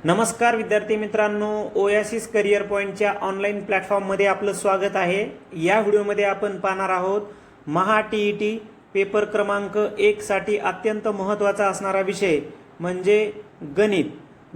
नमस्कार विद्यार्थी मित्रांनो, ओएसिस करिअर पॉईंटच्या ऑनलाईन प्लॅटफॉर्ममध्ये आपलं स्वागत आहे। या व्हिडिओमध्ये आपण पाहणार आहोत महा टीईटी पेपर क्रमांक 1 साठी अत्यंत महत्त्वाचा असणारा विषय म्हणजे गणित,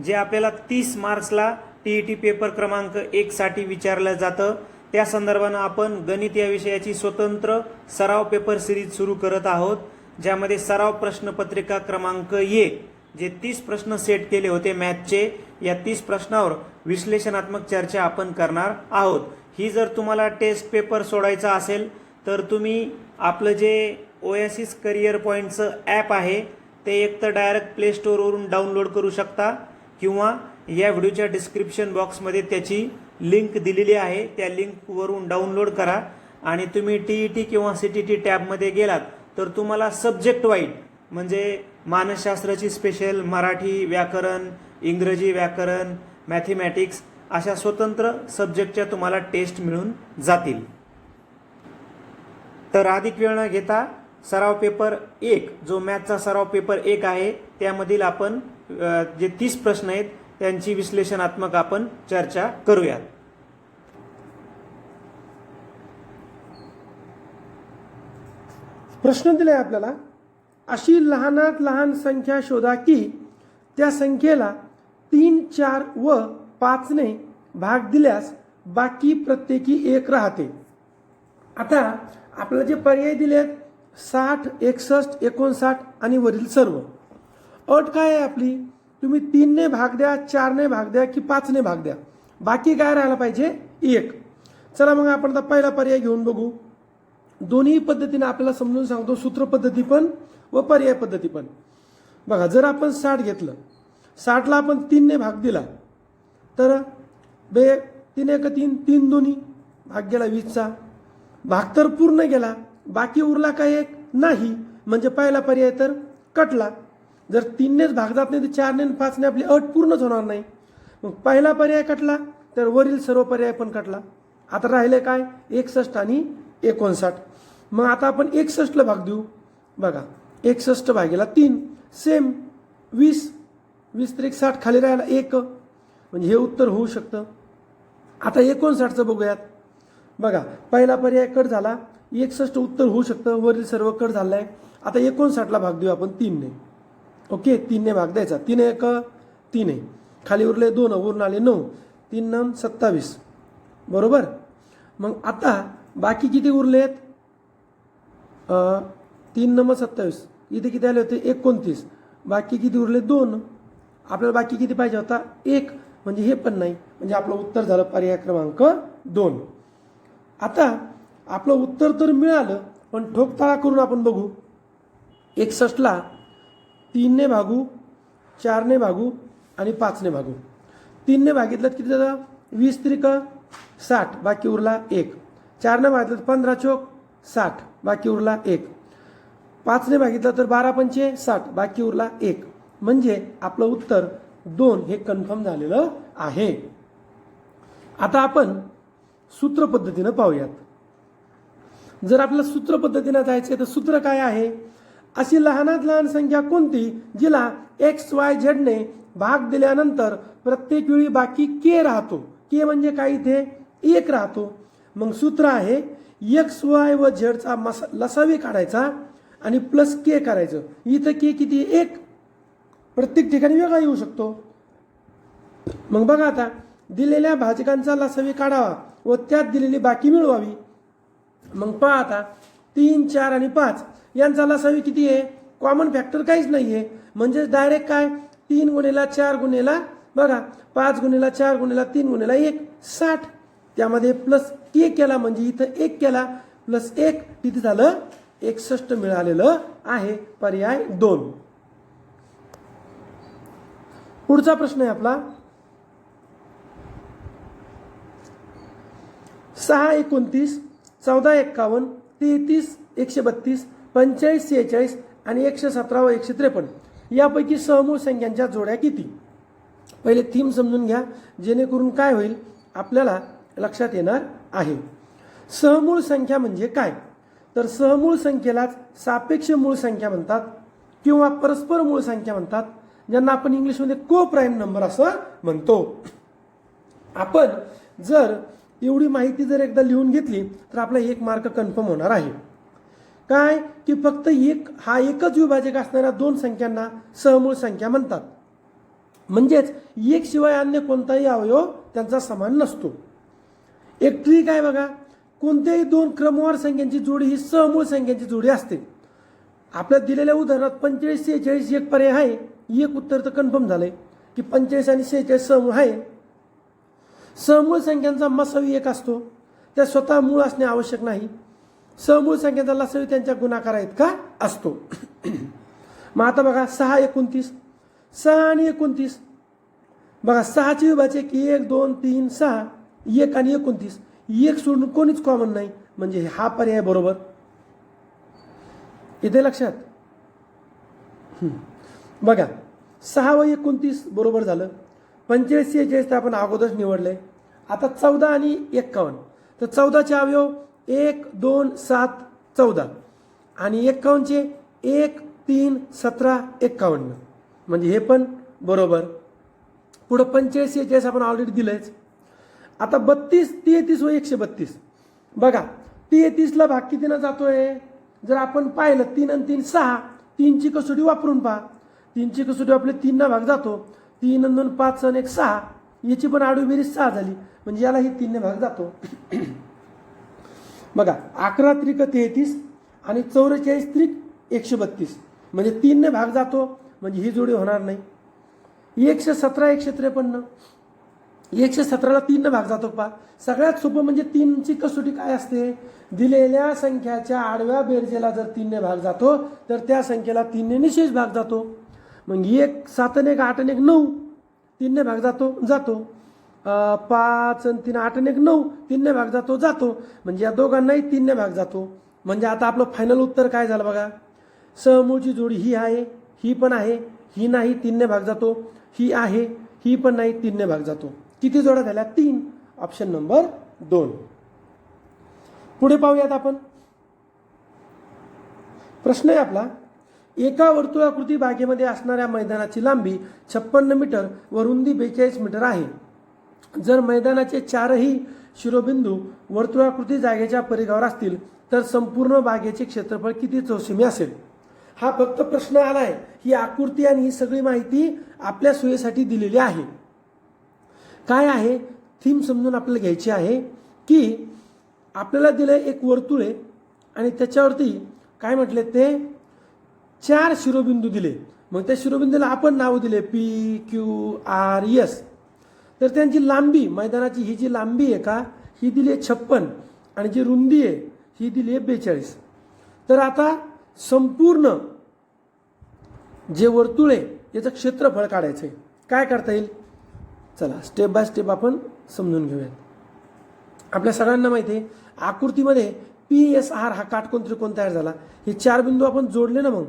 जे आपल्याला 30 मार्चला टीईटी पेपर क्रमांक 1 साठी विचारलं जातं। त्या संदर्भाने आपण गणित या विषयाची स्वतंत्र सराव पेपर सिरीज सुरू करत आहोत, ज्यामध्ये सराव प्रश्नपत्रिका क्रमांक 1 जे 30 प्रश्न सेट केले होते मॅथचे, या 30 प्रश्नावर विश्लेषणात्मक चर्चा आपण करणार आहोत। ही जर तुम्हाला टेस्ट पेपर सोडायचा असेल तर तुम्ही आपलं जे ओएसिस करिअर पॉईंटचं ॲप आहे ते एक तर डायरेक्ट प्ले स्टोअरवरून डाउनलोड करू शकता, किंवा या व्हिडिओच्या डिस्क्रिप्शन बॉक्समध्ये त्याची लिंक दिलेली आहे, त्या लिंकवरून डाउनलोड करा। आणि तुम्ही टीईटी किंवा सीटीटी टॅबमध्ये गेलात तर तुम्हाला सब्जेक्ट वाईज म्हणजे मानसशास्त्राची स्पेशल, मराठी व्याकरण, इंग्रजी व्याकरण, मॅथमॅटिक्स अशा स्वतंत्र सब्जेक्टच्या तुम्हाला टेस्ट मिळून जातील। तर अधिक वेळ न घेता सराव पेपर 1 जो मॅथचा सराव पेपर 1 आहे त्यामधील आपण जे 30 प्रश्न आहेत त्यांची विश्लेषणात्मक आपण चर्चा करूयात। प्रश्न दिलाय आपल्याला, अशी लहानात लहान संख्या शोधा की त्या संख्येला 3, 4 व 5 ने भाग दिल्यास बाकी प्रत्येकी 1 राहते। आता आपल्याला जे पर्याय दिलेत 60, 61, 59 आणि वरील सर्व, अट काय आहे आपली, तुम्ही 3 ने भाग द्या, 4 ने भाग द्या की 5 ने भाग द्या, बाकी काय राहायला पाहिजे 1। चला मग आपण आता पहिला पर्याय घेऊन बघू। दोन्ही पद्धतीने आपल्याला समजून सांगतो, सूत्र पद्धती पण व पर्याय पद्धती पण। बघा, जर आपण 60 घेतलं, 60ला आपण 3 ने भाग दिला तर 3 1 3, 3 दोन्ही भाग गेला 20चा, भाग तर पूर्ण गेला, बाकी उरला काय 1 नाही, म्हणजे पहिला पर्याय तर कटला। जर 3 नेच भाग जात नाही तर 4 ने आणि 5 ने आपली अट पूर्णच होणार नाही, मग पहिला पर्याय कटला तर वरील सर्व पर्याय पण कटला। आता राहिले काय 61 आणि 59। मग आता आपण 61ला भाग देऊ। बघा, 61 भागेला 3 सेम 20, 20 3 60 खाली राहिला 1, म्हणजे हे उत्तर होऊ शकतं। आता 59चं बघूयात। बघा, पहिला पर्याय कट झाला, 61 उत्तर होऊ शकतं, वरील सर्व कट झालाय। आता 59ला भाग देऊ आपण 3 ने। ओके, 3 ने भाग द्यायचा, 3 1 3 आहे, खाली उरले 2, वरून आले 9, 3 9 27 बरोबर। मग आता बाकी किती उरलेत, 3 9 27, इथे किती आले होते 29, बाकी किती उरले 2, आपल्याला बाकी किती पाहिजे होता 1, म्हणजे हे पण नाही, म्हणजे आपलं उत्तर झालं पर्याय क्रमांक 2। आता आपलं उत्तर तर मिळालं, पण ठोकताळा करून आपण बघू। 61ला 3 ने भागू, 4 ने भागू आणि 5 ने भागू। 3 ने भागितलं किती झालं 20 3 60, बाकी उरला 1, 4 ने भागितलं 15 चौक 60, बाकी उरला 1, 5 ने भागितलं तर 12 पंचे 60, बाकी उरला 1, म्हणजे आपलं उत्तर 2 हे कन्फर्म झालेलं आहे। आता आपण सूत्र पद्धतीनं पाहूयात। जर आपल्याला सूत्र पद्धतीनं जायचं तर सूत्र काय आहे, अशी लहानात लहान संख्या कोणती जिला एक्स वाय झेड ने भाग दिल्यानंतर प्रत्येक वेळी बाकी के राहतो, के म्हणजे काय इथे 1 राहतो। मग सूत्र आहे एक्स वाय व झेडचा लसावी काढायचा आणि प्लस के करायचं। इथं के किती 1, प्रत्येक ठिकाणी वेगळा येऊ शकतो। मग बघा, आता दिलेल्या भाजकांचा लसावी काढावा व त्यात दिलेली बाकी मिळवावी। मग पहा, आता 3 4 आणि 5 यांचा लसावी किती आहे, कॉमन फॅक्टर काहीच नाहीये, म्हणजे डायरेक्ट काय 3 गुणिला 4 गुणिला बघा 5 गुणिला 4 गुणिला 3 गुणिला 1 60, त्यामध्ये प्लस के केला म्हणजे इथं 1 केला, प्लस 1 किती झालं 61 मिळालेलं आहे, पर्याय 2। पुढचा प्रश्न आहे आपला, 6 29, 14 51, 33 132, 45 46 आणि 117 व 153 यापैकी सहमूळ संख्यांच्या जोड्या किती। पहिले थीम समजून घ्या, जेणेकरून काय होईल आपल्याला लक्षात येणार आहे। सहमूळ संख्या म्हणजे काय, तर सहमूळ संख्येलाच सापेक्ष मूळ संख्या म्हणतात किंवा परस्पर मूळ संख्या म्हणतात। ज्यांना आपण इंग्लिशमध्ये को प्राईम नंबर असं म्हणतो. आपण जर एवढी माहिती जर एकदा लिहून घेतली तर आपला 1 मार्क कन्फर्म होणार आहे. काय की फक्त हा एकच विभाजक असणाऱ्या 2 संख्यांना सहमूळ संख्या म्हणतात. म्हणजेच 1 शिवाय अन्य कोणताही अवयव त्यांचा समान नसतो. एक ट्रिक आहे बघा, कोणत्याही 2 क्रमवार संख्यांची जोडी ही सहमूळ संख्यांची जोडी असते. आपल्या दिलेल्या उदाहरणात 45 46 एक पर्याय आहे. एक उत्तर तर कन्फर्म झालंय की 45 आणि 46 सहमूळ आहे. सहमूळ संख्यांचा मसावी 1 असतो. त्या स्वतः मूळ असणे आवश्यक नाही. सहमूळ संख्यांचा लसावी त्यांच्या गुणाकारा इतका असतो. मग आता बघा 6 29, 6 आणि 29 बघा 6चे विभाजक 1 2 3 6, 1 आणि 29, 1 सोडून कोणीच कॉमन नाही, म्हणजे हा पर्याय बरोबर. इथे लक्षात बघा 6 व 29 बरोबर झालं. 45 46 तर आपण अगोदरच निवडलंय. आता 14 आणि 51 तर 14चे अवयव 1 2 7 14 आणि 51चे 1 3 17 51, म्हणजे हे पण बरोबर. पुढे 45 46 आपण ऑलरेडी दिलंयच. आता 32 33 व 132 बघा 33ला भाग कितीनं जातोय जर आपण पाहिलं 3 आणि 3 6, 3ची कसोटी वापरून पहा. 3ची कसोटी आपले 3 ना भाग जातो. 3 आणि 2 5 आणि 1 6, याची पण आडवी बेरीज 6 झाली, म्हणजे याला ही 3 ने भाग जातो. बघा 11 त्रिक 33 आणि 44 त्रिक 132, म्हणजे 3 ने भाग जातो, म्हणजे ही जोडी होणार नाही. 117 153, 117ला 3 ने भाग जातो पहा. सगळ्यात सोपं म्हणजे 3ची कसोटी काय असते, दिलेल्या संख्याच्या आडव्या बेरजेला जर 3 ने भाग जातो तर त्या संख्येला 3 ने निशेष भाग जातो. मग 1 7 आणि 1 8 आणि 1 9, 3 ने भाग जातो 5 आणि 3 8 आणि 1 9, 3 ने भाग जातो, म्हणजे या दोघांनाही 3 ने भाग जातो. म्हणजे आता आपलं फायनल उत्तर काय झालं बघा, सहमूळची जोडी ही आहे, ही पण आहे, ही नाही 3 ने भाग जातो, ही आहे, ही पण नाही 3 ने भाग जातो. किती जोड्या झाल्या 3, ऑप्शन नंबर 2. पुढे पाहूयात आपण. प्रश्न आहे आपला, एका वर्तुळाकृती बागेमध्ये असणाऱ्या मैदानाची लांबी 56 मीटर व रुंदी 42 मीटर आहे. जर मैदानाचे 4ही शिरोबिंदू वर्तुळाकृती जागेच्या परिघावर असतील तर संपूर्ण बागेचे क्षेत्रफळ किती चौसिमी असेल. हा फक्त प्रश्न आलाय, ही आकृती आणि ही सगळी माहिती आपल्या सोयीसाठी दिलेली आहे. काय आहे थीम समजून आपल्याला घ्यायची आहे की आपल्याला दिले एक वर्तुळ आहे आणि त्याच्यावरती काय म्हटले ते 4 शिरोबिंदू दिले. मग त्या शिरोबिंदूला आपण नाव दिले PQRS. तर त्यांची लांबी, मैदानाची ही जी लांबी आहे का ही दिली आहे 56 आणि जी रुंदी आहे ही दिली आहे 42. तर आता संपूर्ण जे वर्तुळ आहे याचं क्षेत्रफळ काढायचं आहे. काय करता येईल, चला स्टेप बाय स्टेप आपण समजून घेऊयात. आपल्या सगळ्यांना माहिती आहे आकृतीमध्ये PSR हा काटकोन त्रिकोण तयार झाला. हे 4 बिंदू आपण जोडले ना, मग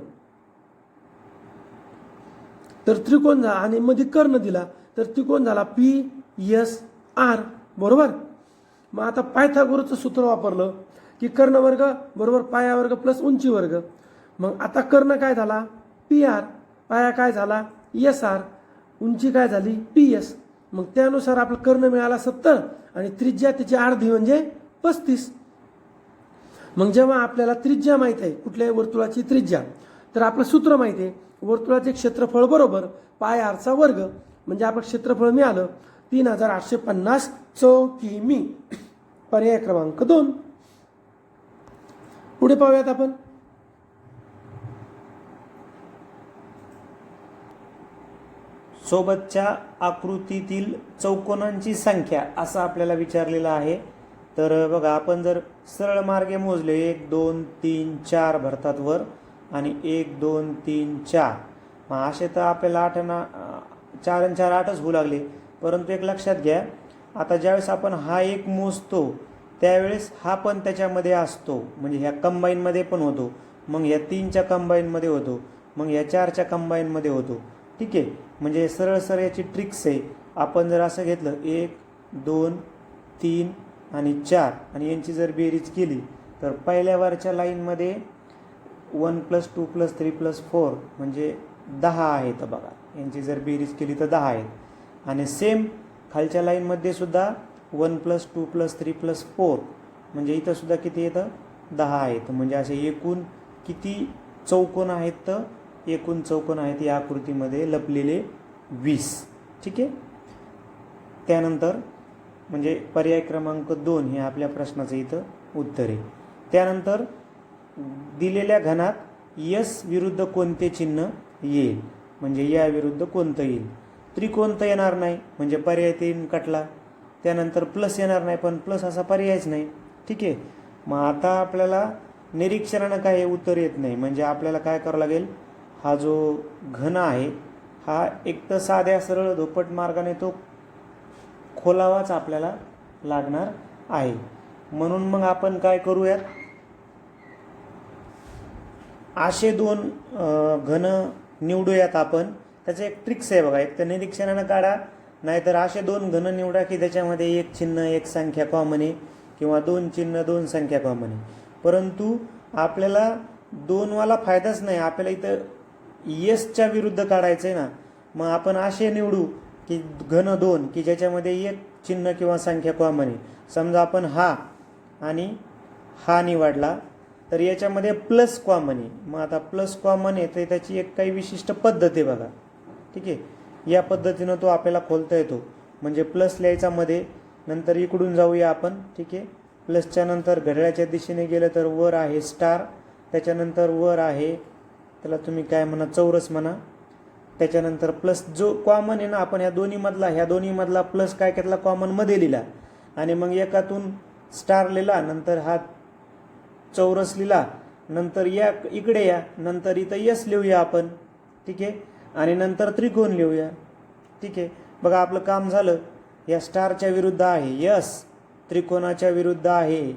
तर त्रिकोण झाला आणि मध्ये कर्ण दिला तर त्रिकोण झाला PSR, बरोबर. मग आता पायथागोरसचं सूत्र वापरलं की कर्ण वर्ग बरोबर पाया वर्ग प्लस उंची वर्ग. मग आता कर्ण काय झाला PR, पाया काय झाला SR, उंची काय झाली PS. मग त्यानुसार आपलं कर्ण मिळाला 70 आणि त्रिज्या त्याची अर्धी म्हणजे 35. मग जेव्हा आपल्याला त्रिज्या माहित आहे कुठल्याही वर्तुळाची त्रिज्या, तर आपलं सूत्र माहिती आहे वर्तुळाचे क्षेत्रफळ बरोबर पाय R चा वर्ग, म्हणजे आपलं क्षेत्रफळ मिळालं 3850 चौकिमी. पर्याय क्रमांक 2. पुढे पाहूयात आपण. सोबतच्या आकृतीतील चौकोनांची संख्या असं आपल्याला विचारलेलं आहे. तर बघा आपण जर सरळ मार्गे मोजले 1 2 3 4 भरतात वर आणि 1 2 3 4, मग असे तर आपल्याला 8 आणि 4 आणि 4 8च होऊ लागले. परंतु एक लक्षात घ्या, आता ज्यावेळेस आपण हा एक मोजतो त्यावेळेस हा पण त्याच्यामध्ये असतो, म्हणजे ह्या कंबाईनमध्ये पण होतो, मग ह्या 3च्या कंबाईनमध्ये होतो, मग ह्या 4च्या कंबाईनमध्ये होतो. ठीक आहे, म्हणजे सरळ सरळ याची ट्रिक्स आहे. आपण जर असं घेतलं 1 2 3 आणि 4 आणि यांची जर बेरीज केली तर पहिल्या वरच्या लाईनमध्ये 1 + 2 + 3 + 4 म्हणजे 10 आहेत बघा. यांची जर बेरीज केली तर 10 आहेत आणि सेम खालच्या लाईनमध्ये सुद्धा 1 + 2 + 3 + 4 म्हणजे इथं सुद्धा किती येतं 10 आहेत. म्हणजे असे एकूण किती चौकोन आहेत तर एकूण चौकोन आहेत या आकृतीमध्ये लपलेले 20. ठीक आहे. त्यानंतर म्हणजे पर्याय क्रमांक 2 हे आपल्या प्रश्नाचं इथं उत्तर आहे. त्यानंतर दिलेल्या घनात यस विरुद्ध कोणते चिन्ह येईल म्हणजे या विरुद्ध कोणतं येईल. त्रिकोण तर येणार नाही म्हणजे पर्याय 3 कटला. त्यानंतर प्लस येणार नाही पण प्लस असा पर्यायच नाही. ठीक आहे. मग आता आपल्याला निरीक्षणानं काय उत्तर येत नाही म्हणजे आपल्याला काय करावं लागेल, हा जो घन आहे हा एक तर साध्या सरळ धोपट मार्गाने तो खोलावाच आपल्याला लागणार आहे. म्हणून मग आपण काय करूयात, असे 2 घन निवडूयात आपण. त्याचं एक ट्रिक्स आहे बघा, एक तर निरीक्षणानं काढा नाहीतर असे 2 घन निवडा की त्याच्यामध्ये एक चिन्ह एक संख्या कॉमन आहे किंवा 2 चिन्ह 2 संख्या कॉमन आहे. परंतु आपल्याला 2 वाला फायदाच नाही, आपल्याला इथं यसच्या विरुद्ध काढायचं आहे ना. मग आपण असे निवडू की घन 2 की ज्याच्यामध्ये एक चिन्ह किंवा संख्या कॉमन आहे. समजा आपण हा आणि हा निवडला तर याच्यामध्ये प्लस कॉमन आहे. मग आता प्लस कॉमन आहे तर त्याची एक काही विशिष्ट पद्धत आहे बघा. ठीक आहे. या पद्धतीनं तो आपल्याला खोलता येतो. म्हणजे प्लस लिहायचा मध्ये, नंतर इकडून जाऊया आपण. ठीक आहे. प्लसच्या नंतर घड्याळाच्या दिशेने गेलं तर वर आहे स्टार, त्याच्यानंतर वर आहे त्याला तुम्ही काय म्हणा चौरस म्हणा. त्याच्यानंतर प्लस जो कॉमन आहे ना आपण ह्या दोन्ही मधला प्लस काय घेतला कॉमन मध्ये लिहिला आणि मग एकातून स्टार लिहिला, नंतर हा चौरस लिहिला, नंतर या इकडे या, नंतर इथं यस लिहूया आपण. ठीक आहे. आणि नंतर त्रिकोण लिहूया. ठीक आहे. बघा आपलं काम झालं. या स्टारच्या विरुद्ध आहे यस, त्रिकोणाच्या विरुद्ध आहे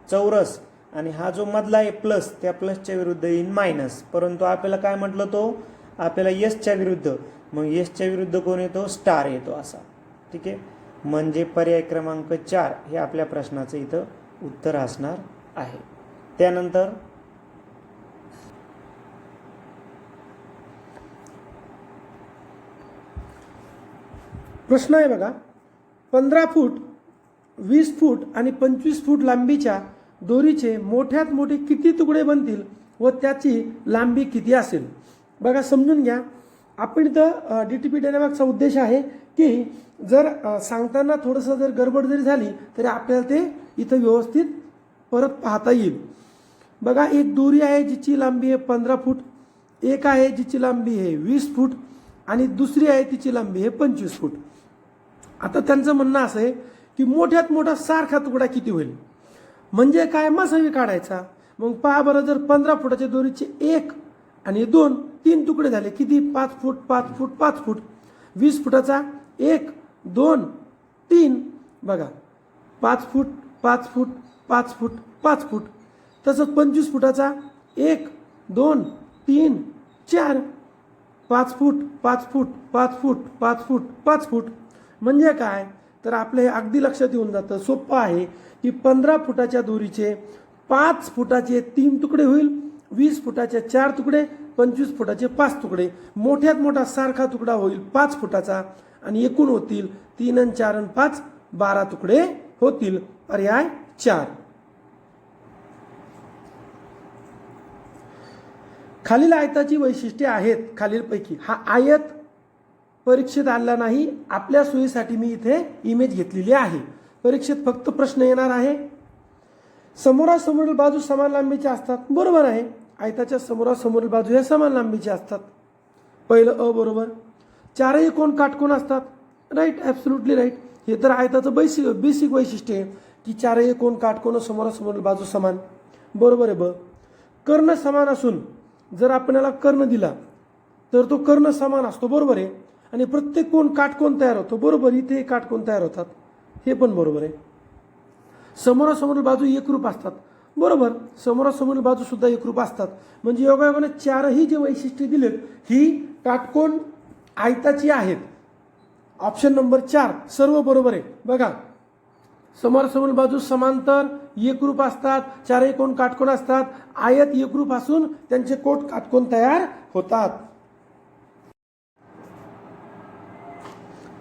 चौरस आणि हा जो मधला आहे प्लस त्या प्लसच्या विरुद्ध येईल मायनस. परंतु आपल्याला काय म्हटलं, तो आपल्याला यसच्या विरुद्ध, मग यसच्या विरुद्ध कोण येतो स्टार येतो असा. ठीक आहे. म्हणजे पर्याय क्रमांक 4 हे आपल्या प्रश्नाचं इथं उत्तर असणार आहे. त्यानंतर प्रश्न आहे बघा, 15 फूट 20 फूट आणि 25 फूट लांबीच्या दोरीचे मोठ्यात मोठे किती तुकडे बनतील व त्याची लांबी किती असेल. बघा समजून घ्या. आपण इथं DTP डायनॅमिक्सचा उद्देश आहे की जर सांगताना थोडंसं जर गडबड जरी झाली तरी आपल्याला ते इथं व्यवस्थित परत पाहता येईल. बघा एक दोरी आहे जिची लांबी आहे 15 फूट, एक आहे जिची लांबी आहे 20 फूट आणि दुसरी आहे तिची लांबी आहे 25 फूट. आता त्यांचं म्हणणं असं आहे की मोठ्यात मोठा सारखा तुकडा किती होईल. म्हणजे काय मसावी काढायचा. मग पहा बरं, जर 15 फुटाच्या दोरीचे 1 आणि 2 3 तुकडे झाले किती 5 फूट 5 फूट 5 फूट. 20 फुटाचा 1 2 3 बघा 5 फूट 5 फूट 5 फूट 5 फूट. तसंच 25 फुटाचा 1 2 3 4 5 फूट 5 फूट 5 फूट 5 फूट 5 फूट. म्हणजे काय तर आपल्या हे अगदी लक्षात येऊन जातं. सोपं आहे की 15 फुटाच्या दोरीचे 5 फुटाचे 3 तुकडे होईल, 20 फुटाचे 4 तुकडे, 25 फुटाचे 5 तुकडे. मोठ्यात मोठा सारखा तुकडा होईल 5 फुटाचा आणि एकूण होतील 3 आणि 4 आणि 5 12 तुकडे होतील. पर्याय 4. खालील आयताची वैशिष्ट्ये आहेत खालीलपैकी. हा आयत परीक्षेत आला नाही, आपल्या सोयीसाठी मी इथे इमेज घेतलेली आहे. परीक्षेत फक्त प्रश्न येणार आहे. समोरासमोरील बाजू समान लांबीच्या असतात. बरोबर आहे. आयताच्या समोरासमोरील बाजू ह्या समान लांबीच्या असतात. पहिलं अ बरोबर. चारही कोण काटकोन असतात. Right, absolutely right. हे तर आयताचं बेसिक वैशिष्ट्य आहे की चारही कोण काटकोन समोरासमोरील बाजू समान. बरोबर आहे. ब कर्ण समान असून जर आपल्याला कर्ण दिला तर तो कर्ण समान असतो. बरोबर आहे. आणि प्रत्येक कोण काटकोन तयार होतो. बरोबर, इथे काटकोन तयार होतात. हे पण बरोबर आहे. समोरासमोरील बाजू एकरूप असतात. बरोबर, समोरासमोरील बाजू सुद्धा एकरूप असतात. म्हणजे योगायोगाने चारही जे वैशिष्ट्ये दिलेत ही काटकोन आयताची आहेत. ऑप्शन नंबर 4 सर्व बरोबर आहे. बघा, समोरासमोरील बाजू समांतर एकरूप असतात, चारही कोण काटकोन असतात, आयत एकरूप असून त्यांचे कोट काटकोन तयार होतात.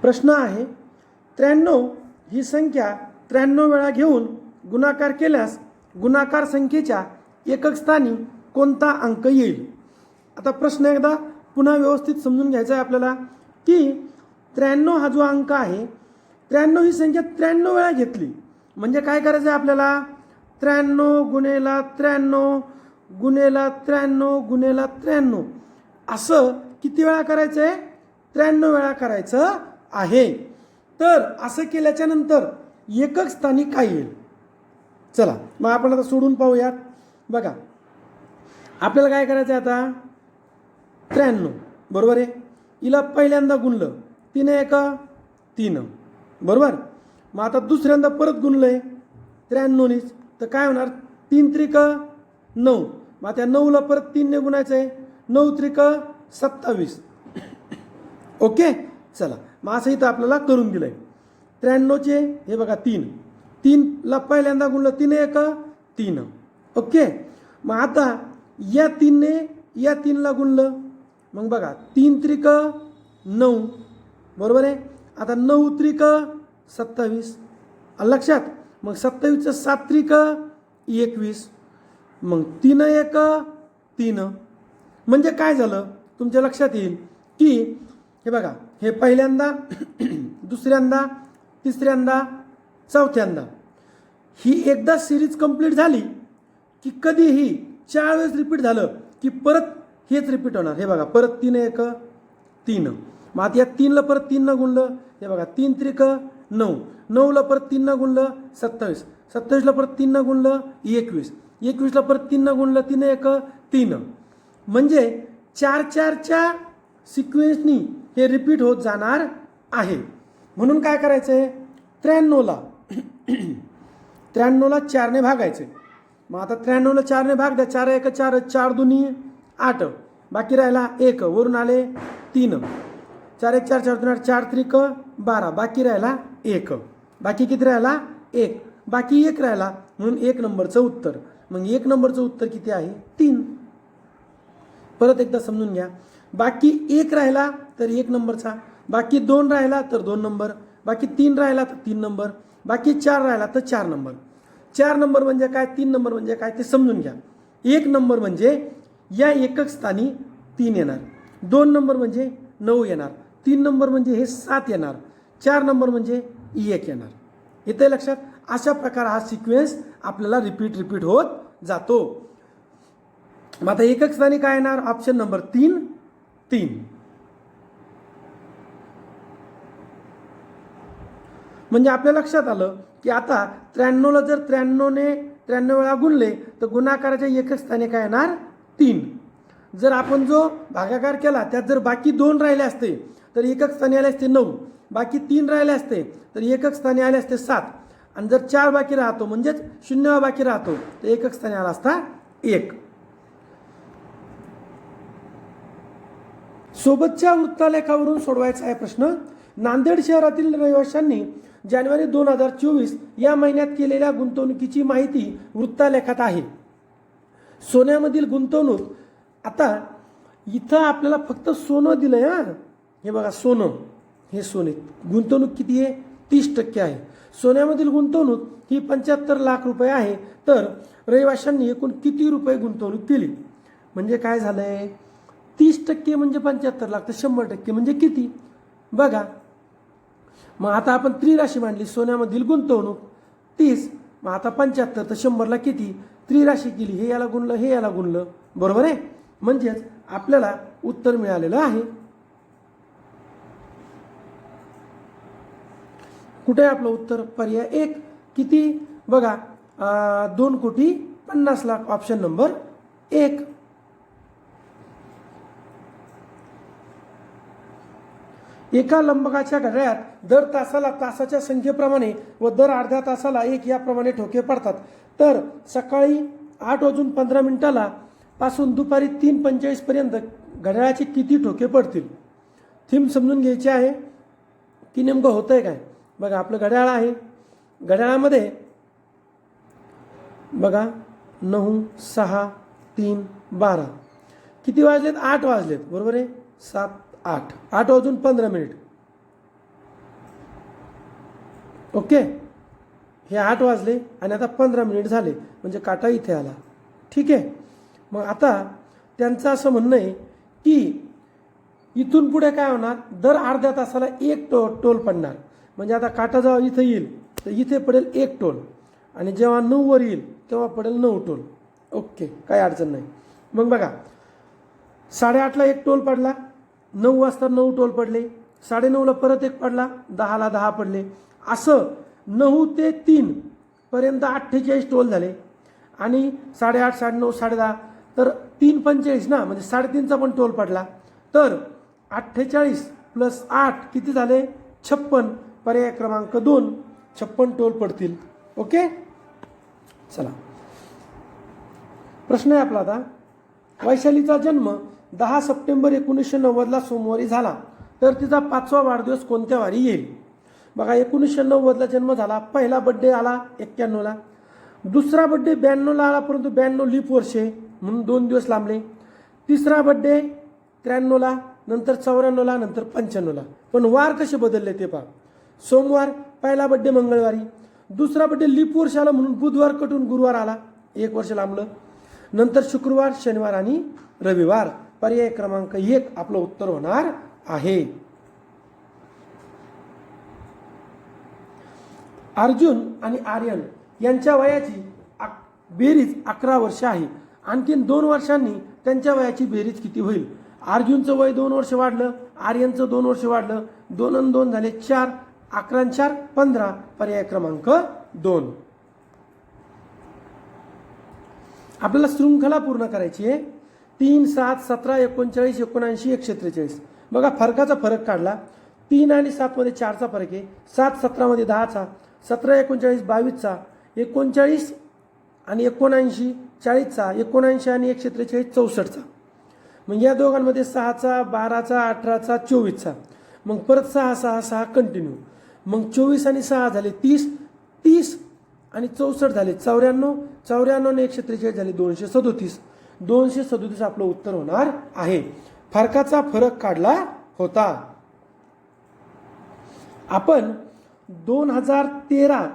प्रश्न आहे 93 ही संख्या 93 वेळा घेऊन गुणाकार केल्यास गुणाकार संख्येच्या एकक स्थानी कोणता अंक येईल. आता प्रश्न एकदा पुन्हा व्यवस्थित समजून घ्यायचा आहे आपल्याला की 93 हा जो अंक आहे 93 ही संख्या 93 वेळा घेतली म्हणजे काय करायचं आहे आपल्याला 93 गुणेला 93 गुणेला 93 गुणेला 93 असं किती वेळा करायचं आहे 93 वेळा करायचं आहे. तर असं केल्याच्या नंतर एकक स्थानी काय येईल. चला मग आपण आता सोडून पाहूयात. बघा आपल्याला काय करायचं आहे आता 93 बरोबर आहे. हिला पहिल्यांदा गुणलं 3 1 3 बरोबर. मग आता दुसऱ्यांदा परत गुणलंय 93नीच तर काय होणार 3 त्रिक 9. मग त्या 9ला परत 3 ने गुणायचं आहे 9 त्रिक 27. ओके चला मग असं इथं आपल्याला करून दिलंय 93चे हे बघा 3ला पहिल्यांदा गुणलं 3 1 3. ओके मग आता या 3ने या 3ला गुणलं मग बघा 3 त्रिक 9 बरोबर आहे. आता 9 त्रिक 27 लक्षात. मग 27चं 7 त्रिक 21 मग 3 1 3 म्हणजे काय झालं तुमच्या लक्षात येईल की हे बघा हे पहिल्यांदा दुसऱ्यांदा तिसऱ्यांदा चौथ्यांदा ही एकदा सिरीज कंप्लीट झाली की कधीही 4 वेळेस रिपीट झालं की परत हेच रिपीट होणार. हे बघा परत 3 1 3. मग आता या 3ला परत 3 न गुणलं हे बघा 3 त्रिक 9 9ला परत 3 न गुणलं 27 27ला परत 3 न गुणलं 21 21ला परत 3 न गुणलं 3 1 3. म्हणजे 4 4च्या सिक्वेन्सनी हे रिपीट होत जाणार आहे. म्हणून काय करायचं आहे 93ला 4ने भागायचे. मग आता 93ला 4ने भाग द्या 4 1 4 4 2 8 बाकी राहिला 1 वरून आले 3 4 1 4 4 2 8 4 त्रिक 12 बाकी राहिला 1 बाकी किती राहिला 1 बाकी 1 राहिला म्हणून 1 नंबरचं उत्तर. मग 1 नंबरचं उत्तर किती आहे 3. परत एकदा समजून घ्या बाकी 1 राहिला तर 1 नंबरचा बाकी 2 राहिला तर 2 नंबर बाकी 3 राहिला तर 3 नंबर बाकी 4 राहिला तर 4 नंबर. 4 नंबर म्हणजे काय 3 नंबर म्हणजे काय ते समजून घ्या. 1 नंबर म्हणजे या एकक स्थानी 3 येणार 2 नंबर म्हणजे 9 येणार 3 नंबर म्हणजे हे 7 येणार 4 नंबर म्हणजे 1 येणार. येते लक्षात. अशा प्रकारे हा सिक्वेन्स आपल्याला रिपीट होत जातो. मग आता एकक स्थानी काय येणार ऑप्शन नंबर 3 3. म्हणजे आपल्या लक्षात आलं की आता 93ला जर 93ने 93 वेळा गुणले तर गुणाकाराच्या एकक स्थानी काय येणार 3. जर आपण जो भागाकार केला त्यात जर बाकी 2 राहिले असते तर एकक स्थानी आले असते 9 बाकी 3 राहिले असते तर एकक स्थानी आले असते 7 आणि जर 4 बाकी राहतो म्हणजेच 0 बाकी राहतो तर एकक स्थानी आला असता 1. सोबतच्या वृत्तालेखावरून सोडवायचा आहे प्रश्न. नांदेड शहरातील रहिवाशांनी जानेवारी 2024 या महिन्यात केलेल्या गुंतवणुकीची माहिती वृत्तालेखात आहे. सोन्यामधील गुंतवणूक आता इथं आपल्याला फक्त सोनं दिलंय. हे बघा सोनं हे सोने गुंतवणूक किती आहे 30% आहे. सोन्यामधील गुंतवणूक ही 75 लाख रुपये आहे. तर रहिवाशांनी एकूण किती रुपये गुंतवणूक केली म्हणजे काय झालंय 30% म्हणजे 75 लाख तर 100% म्हणजे किती बघा. मग आता आपण त्रिराशी मांडली सोन्यामधील गुंतवणूक 30 मग आता 75 तर 100ला किती त्रिराशी केली हे याला गुणलं बरोबर आहे. म्हणजेच आपल्याला उत्तर मिळालेलं आहे. कुठे आपलं उत्तर पर्याय 1 किती बघा 2,50,00,000 ऑप्शन नंबर 1. एका लंबकाच्या घड्याळात दर तासाला तासाच्या संख्येप्रमाणे व दर अर्ध्या तासाला 1 याप्रमाणे ठोके पडतात. तर सकाळी 8:15 पासून दुपारी 3:45 पर्यंत घड्याळाचे किती ठोके पडतील. थीम समजून घ्यायची आहे की नेमकं होतंय काय. बघा आपलं घड्याळ आहे. घड्याळामध्ये बघा 9 6 3 12 किती वाजलेत 8 वाजलेत बरोबर आहे 7 8 8 वाजून 15 मिनिट ओके, हे 8 वाजले आणि आता 15 मिनिट झाले म्हणजे काटा इथे आला. ठीक आहे. मग आता त्यांचं असं म्हणणं आहे की इथून पुढे काय होणार, दर अर्ध्या तासाला एक टोल पडणार. म्हणजे आता काटा जेव्हा इथं येईल तर इथे पडेल 1 टोल आणि जेव्हा 9 वर येईल तेव्हा पडेल 9 टोल. ओके, काही अडचण नाही. मग बघा, 8:30ला 1 टोल पडला, 9 वाजता 9 टोल पडले, 9:30ला परत 1 पडला, 10ला 10 पडले. असं 9 ते 3 पर्यंत 48 टोल झाले. आणि 8:30, 9:30, 10:30 तर 3:45 ना, म्हणजे 3.5चा पण टोल पडला. तर 48 + 8 किती झाले, 56. पर्याय क्रमांक 2, 56 टोल पडतील. ओके, चला प्रश्न आहे आपला आता. वैशालीचा जन्म 10 सप्टेंबर 1990ला सोमवारी झाला, तर तिचा 5वा वाढदिवस कोणत्या वारी येईल. बघा, 1990ला जन्म झाला, पहिला बड्डे आला 91ला, दुसरा बड्डे 92ला आला, परंतु 92 लीप वर्ष म्हणून 2 दिवस लांबले. तिसरा बड्डे 93ला, नंतर 94ला, नंतर 95ला. पण वार कसे बदलले ते पहा. सोमवार, पहिला बड्डे मंगळवारी, दुसरा बड्डे लीप वर्ष आला म्हणून बुधवार कटून गुरुवार आला, 1 वर्ष लांबलं. नंतर शुक्रवार, शनिवार आणि रविवार. पर्याय क्रमांक 1 आपलं उत्तर होणार आहे. अर्जुन आणि आर्यन यांच्या वयाची बेरीज 11 वर्ष आहे. आणखीन 2 वर्षांनी त्यांच्या वयाची बेरीज किती होईल. अर्जुनचं वय 2 वर्ष वाढलं, आर्यनचं 2 वर्ष वाढलं, 2 आणि 2 झाले 4, 11 आणि 4 15. पर्याय क्रमांक 2. आपल्याला शृंखला पूर्ण करायची आहे. 3, 7, 17, 39, 79, 143. बघा, फरकाचा फरक काढला. 3 आणि 7 मध्ये 4चा फरक आहे, 7 17 मध्ये 10चा, 17 39 22चा, 39 आणि 79 40चा, 79 आणि 143 64चा. मग या दोघांमध्ये 6चा, 12चा, 18चा, 24चा. मग परत 6 6 6 कंटिन्यू. मग 24 आणि 6 झाले 30, 30 आणि 64 झाले 94, 94 आणि 143 झाले 237. 237 आपलं उत्तर होणार आहे. फरकाचा फरक काढला होता. आपण 2013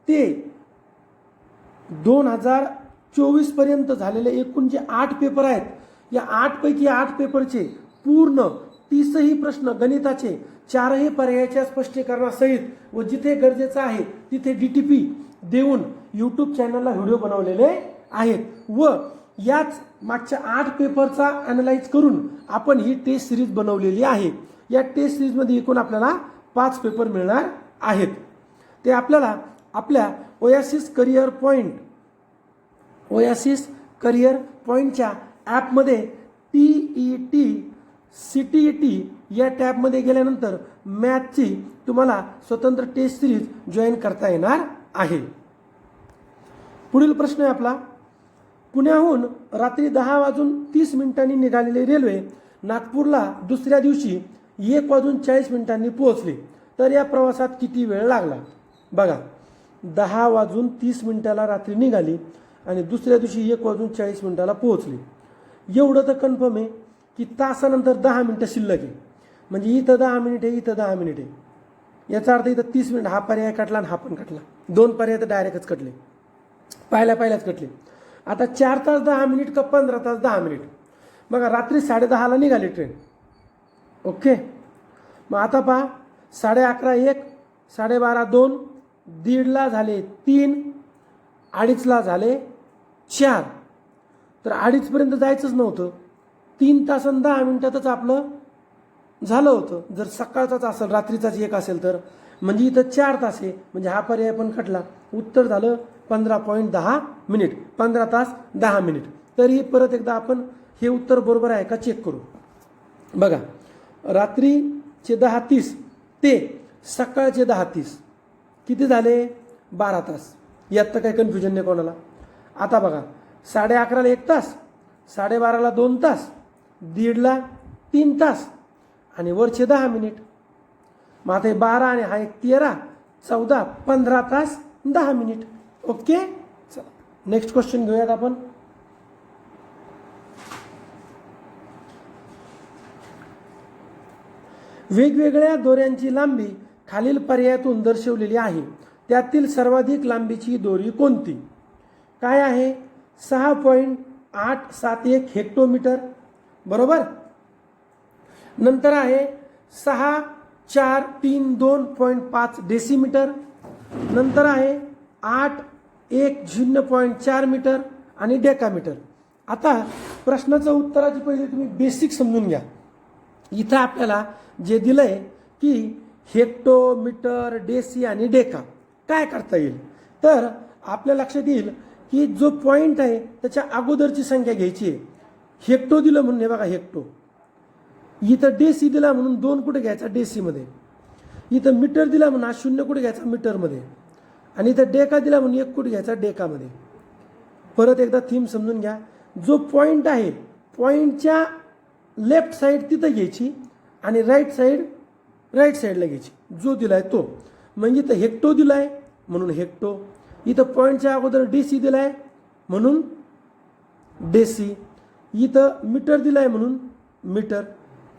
ते 2024 पर्यंत झालेले एकूण जे 8 पेपर आहेत, या 8 पैकी 8 पेपरचे पूर्ण 30ही प्रश्न गणिताचे 4ही पर्यायाच्या स्पष्टीकरणासहित व जिथे गरजेचं आहे तिथे DTP देऊन यूट्यूब चॅनलला व्हिडिओ बनवलेले आहेत. व याच मागच्या 8 पेपरचा अॅनलाइज करून आपण ही टेस्ट सिरीज बनवलेली आहे. या टेस्ट सिरीजमध्ये एकूण आपल्याला 5 पेपर मिळणार आहेत. ते आपल्याला आपल्या ओयासिस करिअर पॉईंटच्या ॲपमध्ये TET CTET या टॅबमध्ये गेल्यानंतर मॅथची तुम्हाला स्वतंत्र टेस्ट सिरीज जॉईन करता येणार आहे. पुढील प्रश्न आहे आपला. पुण्याहून रात्री 10:30 निघालेली रेल्वे नागपूरला दुसऱ्या दिवशी 1:40 पोहोचली, तर या प्रवासात किती वेळ लागला. बघा, 10:30 रात्री निघाली आणि दुसऱ्या दिवशी 1:40 पोहोचली. एवढं तर कन्फर्म आहे की तासानंतर 10 मिनिटं शिल्लक आहे. म्हणजे इथं 10 मिनिट आहे, इथं 10 मिनिट आहे. याचा अर्थ इथं 30 मिनिट. हा पर्याय कटला आणि हा पण कटला. 2 पर्याय तर डायरेक्टच कटले, पहिल्याच कटले. आता 4 तास 10 मिनिट का 15 तास 10 मिनिट. बघा, रात्री 10:30ला निघाली ट्रेन. ओके, मग आता पहा, 11:30 1, 12:30 2, 1:30ला झाले 3, 2:30ला झाले 4. तर 2:30 पर्यंत जायचंच नव्हतं. 3 तास आणि 10 मिनिटातच आपलं झालं होतं. जर सकाळचाच असेल, रात्रीचाच 1 असेल तर. म्हणजे इथं 4 तास आहे, म्हणजे हा पर्याय पण कटला. उत्तर झालं 15.10 मिनिट. 15 तास 10 मिनिट. तरी परत एकदा आपण हे उत्तर बरोबर आहे का चेक करू. बघा, रात्रीचे 10:30 ते सकाळचे 10:30 किती झाले, 12 तास. यात तर काही कन्फ्युजन नाही कोणाला. आता बघा, 11:30ला 1 तास, 12:30ला 2 तास, 1:30ला 3 तास आणि वरचे 10 मिनिट. मग आता हे 12 आणि हा 1 13, 14, 15 तास 10 मिनिट. ओके, चला नेक्स्ट क्वेश्चन घेऊयात आपण. वेगवेगळ्या दोऱ्यांची लांबी खालील पर्यायातून दर्शवलेली आहे त्यातील सर्वाधिक लांबीची दोरी कोणती? काय आहे? 6.871 हेक्टोमीटर, बरोबर. नंतर आहे 6432.5 डेसिमीटर. नंतर आहे 810.4 मीटर आणि डेकामीटर. आता प्रश्नाचं उत्तराची पहिले तुम्ही बेसिक समजून घ्या. इथं आपल्याला जे दिलंय की हेक्टो, मीटर, डेसी आणि डेका काय करता येईल, तर आपल्या लक्षात येईल की जो पॉइंट आहे त्याच्या अगोदरची संख्या घ्यायची आहे. हेक्टो दिलं म्हणून हे बघा हेक्टो, इथं डेसी दिला म्हणून 2 कुठे घ्यायचा डेसीमध्ये, इथं मीटर दिला म्हणून हा 0 कुठे घ्यायचा मीटरमध्ये, आणि इथं डेका दिला म्हणून 1 कुठे घ्यायचा डेकामध्ये. परत एकदा थीम समजून घ्या. जो पॉइंट आहे पॉइंटच्या लेफ्ट साईड तिथं घ्यायची आणि राईट साईडला घ्यायची, जो दिलाय तो. म्हणजे इथं हेक्टो दिलाय म्हणून हेक्टो, इथं पॉइंटच्या अगोदर डेसी दिलाय म्हणून डेसी, इथं मीटर दिलाय म्हणून मीटर,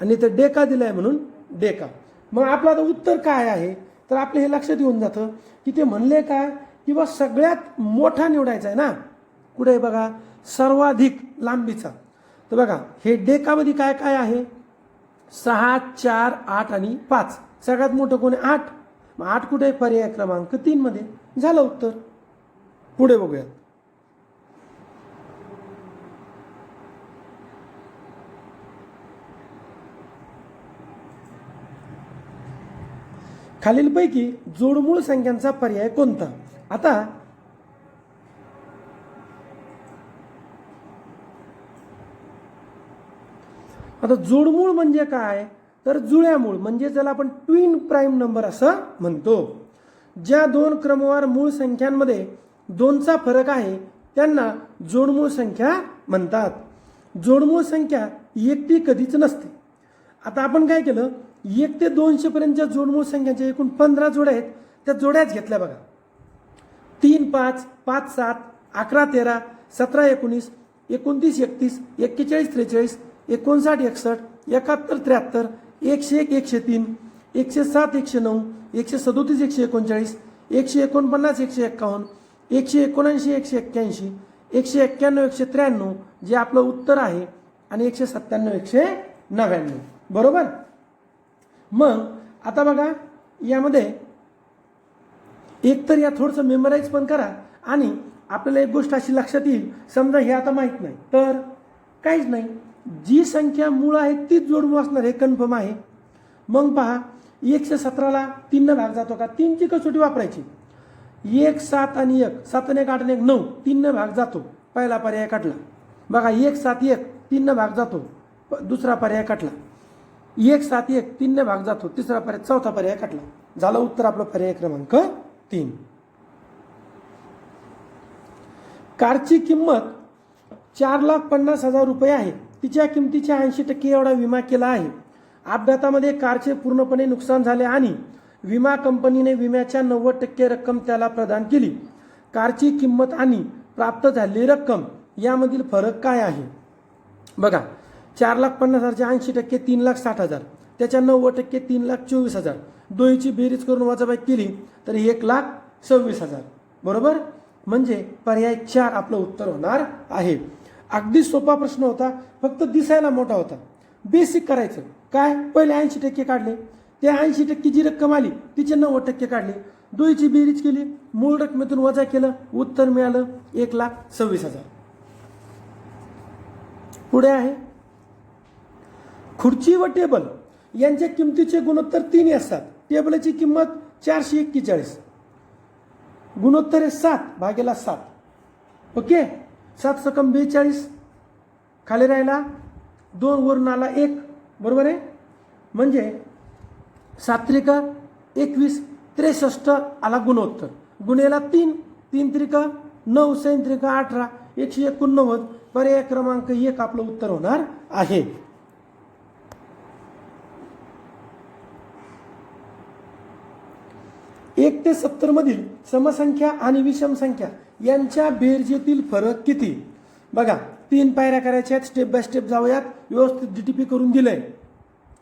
आणि इथं डेका दिलाय म्हणून डेका. मग आपलं आता उत्तर काय आहे, तर आपलं हे लक्षात येऊन जातं की ते म्हणले काय, किंवा सगळ्यात मोठा निवडायचा आहे ना. कुठे आहे बघा, सर्वाधिक लांबीचा. तर बघा हे डेकामध्ये काय काय आहे, 6, 4, 8 आणि 5. सगळ्यात मोठं कोण आहे? 8. मग 8 कुठे आहे? पर्याय क्रमांक 3 मध्ये. झालं उत्तर. पुढे बघूयात. खालीलपैकी जोडमूळ संख्यांचा पर्याय कोणता? आता जोडमूळ म्हणजे काय, तर जुळ्यामूळ म्हणजे ज्याला आपण ट्विन प्राईम नंबर असं म्हणतो. ज्या 2 क्रमवार मूळ संख्यांमध्ये 2चा फरक आहे त्यांना जोडमूळ संख्या म्हणतात. जोडमूळ संख्या एकटी कधीच नसते. आता आपण काय केलं, 1 ते 200 पर्यंतच्या जोडमूळ संख्यांच्या एकूण 15 जोड्या आहेत, त्या जोड्याच घेतल्या बघा. 3, 5, 5, 7, 11, 13, 17, 19, 29, 31, 41, 43, 59, 61, 71, 73, 101, 103, 107, 109, 137, 139, 149, 151, 179, 181, 191, 193 जे आपलं उत्तर आहे, आणि 197, 199, बरोबर. मग आता बघा यामध्ये एक तर या थोडंसं मेमराईज पण करा, आणि आपल्याला एक गोष्ट अशी लक्षात येईल, समजा हे आता माहीत नाही तर काहीच नाही, जी संख्या मूळ आहे तीच जोडमूळ असणार हे कन्फर्म आहे. मग पहा 117ला 3 ने भाग जातो का? 3ची कसोटी वापरायची. 1, 7 आणि 1, 7 आणि 1, 8 आणि 1, 9, 3 ने भाग जातो. पहिला पर्याय काढला बघा. 1, 7, 1, 3 ने भाग जातो. दुसरा पर्याय काढला. 1, 7, 1, 3 ने भाग जातो. तिसरा पर्याय, चौथा पर्याय काढला. झालं उत्तर आपलं पर्याय क्रमांक 3. कारची किंमत 4,50,000 रुपये आहे. तिच्या किमतीच्या 80% एवढा विमा केला आहे. अपघातामध्ये कारचे पूर्णपणे नुकसान झाले आणि विमा कंपनीने विम्याच्या 90% रक्कम त्याला प्रदान केली. कारची किंमत आणि प्राप्त झालेली रक्कम यामधील फरक काय आहे? बघा 4,50,000च्या 80% 3,60,000, त्याच्या 90% 3,24,000. दोन्हीची बेरीज करून वजाबाकी केली तर 1,26,000, बरोबर. म्हणजे पर्याय 4 आपलं उत्तर होणार आहे. अगदी सोपा प्रश्न होता, फक्त दिसायला मोठा होता. बेसिक करायचं काय, पहिले 80% काढले, त्या 80% जी रक्कम आली तिचे 90% काढले, दोन्हीची बेरीज केली, मूळ रकमेतून वजा केलं, उत्तर मिळालं 1,26,000. पुढे आहे खुर्ची व टेबल यांच्या किमतीचे गुणोत्तर 3 असतात. टेबलची किंमत 441, गुणोत्तर आहे 7/7. ओके, 7 सकम 42, खाली राहिला 2 वरून आला 1, बरोबर आहे. म्हणजे 7 त्रिका 21, 63 आला गुणोत्तर. गुणेला 3, 3 त्रिका 9, 6 त्रिका 18, 189. पर्याय क्रमांक 1 आपलं उत्तर होणार आहे. एक ते 70 मधील समसंख्या आणि विषम संख्या यांच्या बेरजेतील फरक किती? बघा 3 पायऱ्या करायच्या आहेत, स्टेप बाय स्टेप जाऊयात. व्यवस्थित DTP करून दिलंय.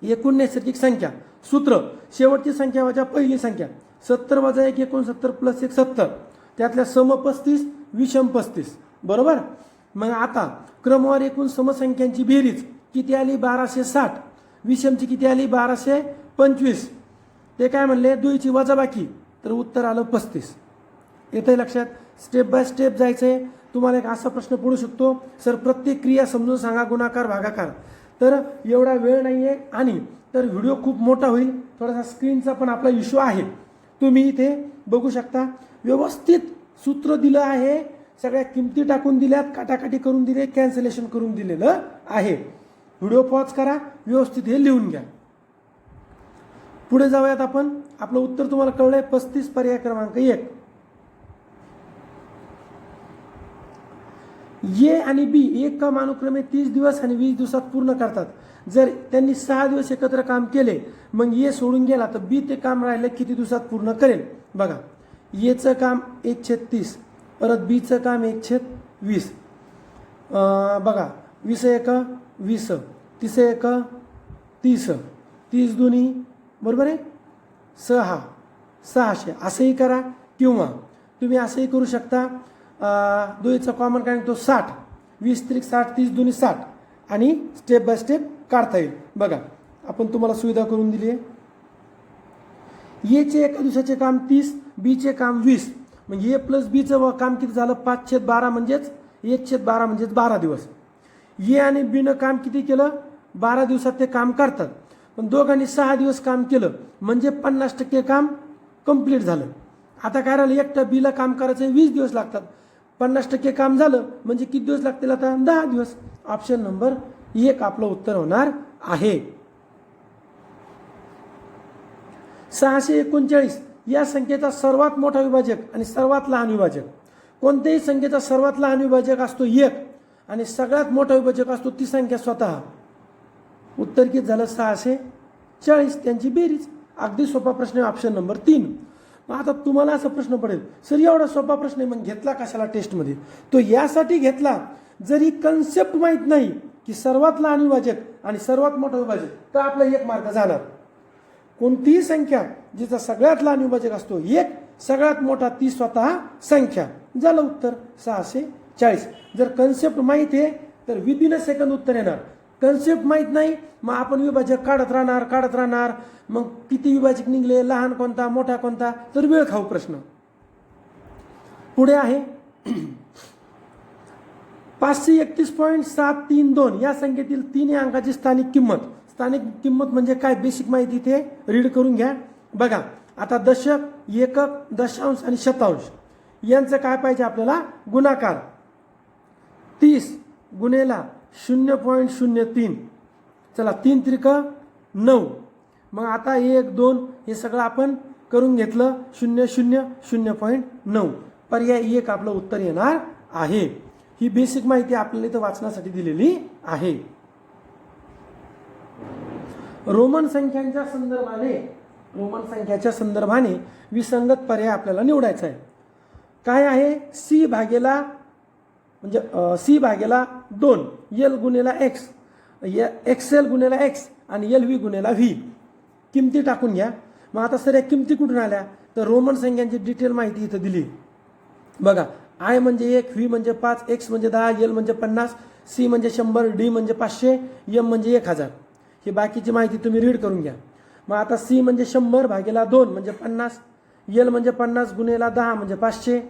एकूण नैसर्गिक संख्या सूत्र शेवटची संख्या वजा पहिली संख्या 70 वजा 1 69 प्लस 1 70 त्यातल्या सम 35 विषम 35 बरोबर. मग आता क्रमवार एकूण समसंख्यांची बेरीज किती आली 1260 विषमची किती आली 1225 ते काय म्हणले दुईची वजाबाकी तर उत्तर आलं 35. येतंय लक्षात. स्टेप बाय स्टेप जायचंय. तुम्हाला एक असा प्रश्न पडू शकतो सर प्रत्येक क्रिया समजून सांगा गुणाकार भागाकार तर एवढा वेळ नाहीये आणि तर व्हिडिओ खूप मोठा होईल थोडासा स्क्रीनचा पण आपला इश्यू आहे. तुम्ही इथे बघू शकता व्यवस्थित सूत्र दिलं आहे सगळ्या किमती टाकून दिल्यात काटाकाटी करून दिले कॅन्सलेशन करून दिलेलं आहे. व्हिडिओ पॉज करा व्यवस्थित हे लिहून घ्या. पुढे जाऊयात आपण. आपलं उत्तर तुम्हाला कळलंय 35 पर्याय क्रमांक 1. ए आणि बी एक काम अनुक्रमे 30 दिवस आणि 20 दिवसात पूर्ण करतात. जर त्यांनी 6 दिवस एकत्र काम केले मग ए सोडून गेला तर बी ते काम राहिलं किती दिवसात पूर्ण करेल. बघा एचं काम 1/30 परत बीचं काम 1/20 बघा 20 एक 20 30 एक 30 30 दोन्ही बरोबर आहे 600 असंही करा किंवा तुम्ही असंही करू शकता. दोहीचा कॉमन काय तो 60 20 त्रिक 60 30 दोन्ही 60 आणि स्टेप बाय स्टेप काढता येईल. बघा आपण तुम्हाला सुविधा करून दिली आहे. एचे एका दिवसाचे काम 30 बीचे काम 20 म्हणजे ए प्लस बीचं काम किती झालं 5/12 म्हणजेच 1/12 म्हणजेच 12 दिवस. ए आणि बीनं काम किती केलं 12 दिवसात ते काम करतात पण दोघांनी 6 दिवस काम केलं म्हणजे 50% काम कंप्लीट झालं. आता काय राहिलं एकटा बीला काम करायचं 20 दिवस लागतात 50% काम झालं म्हणजे किती दिवस लागतील आता 10 दिवस. ऑप्शन नंबर 1 आपलं उत्तर होणार आहे. 639 या संख्येचा सर्वात मोठा विभाजक आणि सर्वात लहान विभाजक. कोणत्याही संख्येचा सर्वात लहान विभाजक असतो 1 आणि सगळ्यात मोठा विभाजक असतो ती संख्या स्वतः. उत्तर किती झालं 640 त्यांची बेरीज. अगदी सोपा प्रश्न आहे ऑप्शन नंबर 3. मग आता तुम्हाला असा प्रश्न पडेल सर एवढा सोपा प्रश्न आहे मग घेतला कशाला टेस्टमध्ये. तो यासाठी घेतला जरी कन्सेप्ट माहीत नाही की सर्वात लहान विभाजक आणि सर्वात मोठा विभाजक तर आपला 1 मार्क जाणार. कोणतीही संख्या जिचा सगळ्यात लहान विभाजक असतो 1 सगळ्यात मोठा ती स्वतः संख्या. झालं उत्तर 640. जर कन्सेप्ट माहीत आहे तर विदिन अ सेकंद उत्तर येणार. कन्सेप्ट माहीत नाही मग आपण विभाजक काढत राहणार मग किती विभाजक निघले लहान कोणता मोठा कोणता तर वेळ खाऊ प्रश्न. पुढे आहे 531.732 या संख्येतील 3 अंकाची स्थानिक किंमत. स्थानिक किंमत म्हणजे काय बेसिक माहिती इथे रीड करून घ्या. बघा आता दशक एकक दशांश आणि शतांश यांचं काय पाहिजे आपल्याला गुणाकार. 30 गुणेला 0.03 चला 3 त्रिक 9. मग आता 1 2 हे सगळं आपण करून घेतलं 0 0 0.9 पर्याय 1 आपलं उत्तर येणार आहे. ही बेसिक माहिती आपल्याला इथं वाचण्यासाठी दिलेली आहे. रोमन संख्यांच्या संदर्भाने विसंगत पर्याय आपल्याला निवडायचा आहे. काय आहे सी भागेला 2 एल गुणेला एक्स एक्सएल गुणेला एक्स आणि एल व्ही गुणेला व्ही. किमती टाकून घ्या. मग आता सर या किमती कुठून आल्या तर रोमन संख्यांची डिटेल माहिती इथं दिली. बघा आय म्हणजे 1 व्ही म्हणजे 5 एक्स म्हणजे 10 एल म्हणजे 50 सी म्हणजे 100 डी म्हणजे 500 एम म्हणजे 1000. ही बाकीची माहिती तुम्ही रीड करून घ्या. मग आता सी म्हणजे 100 भागेला 2 म्हणजे 50 एल म्हणजे 50 गुणेला 10 म्हणजे 500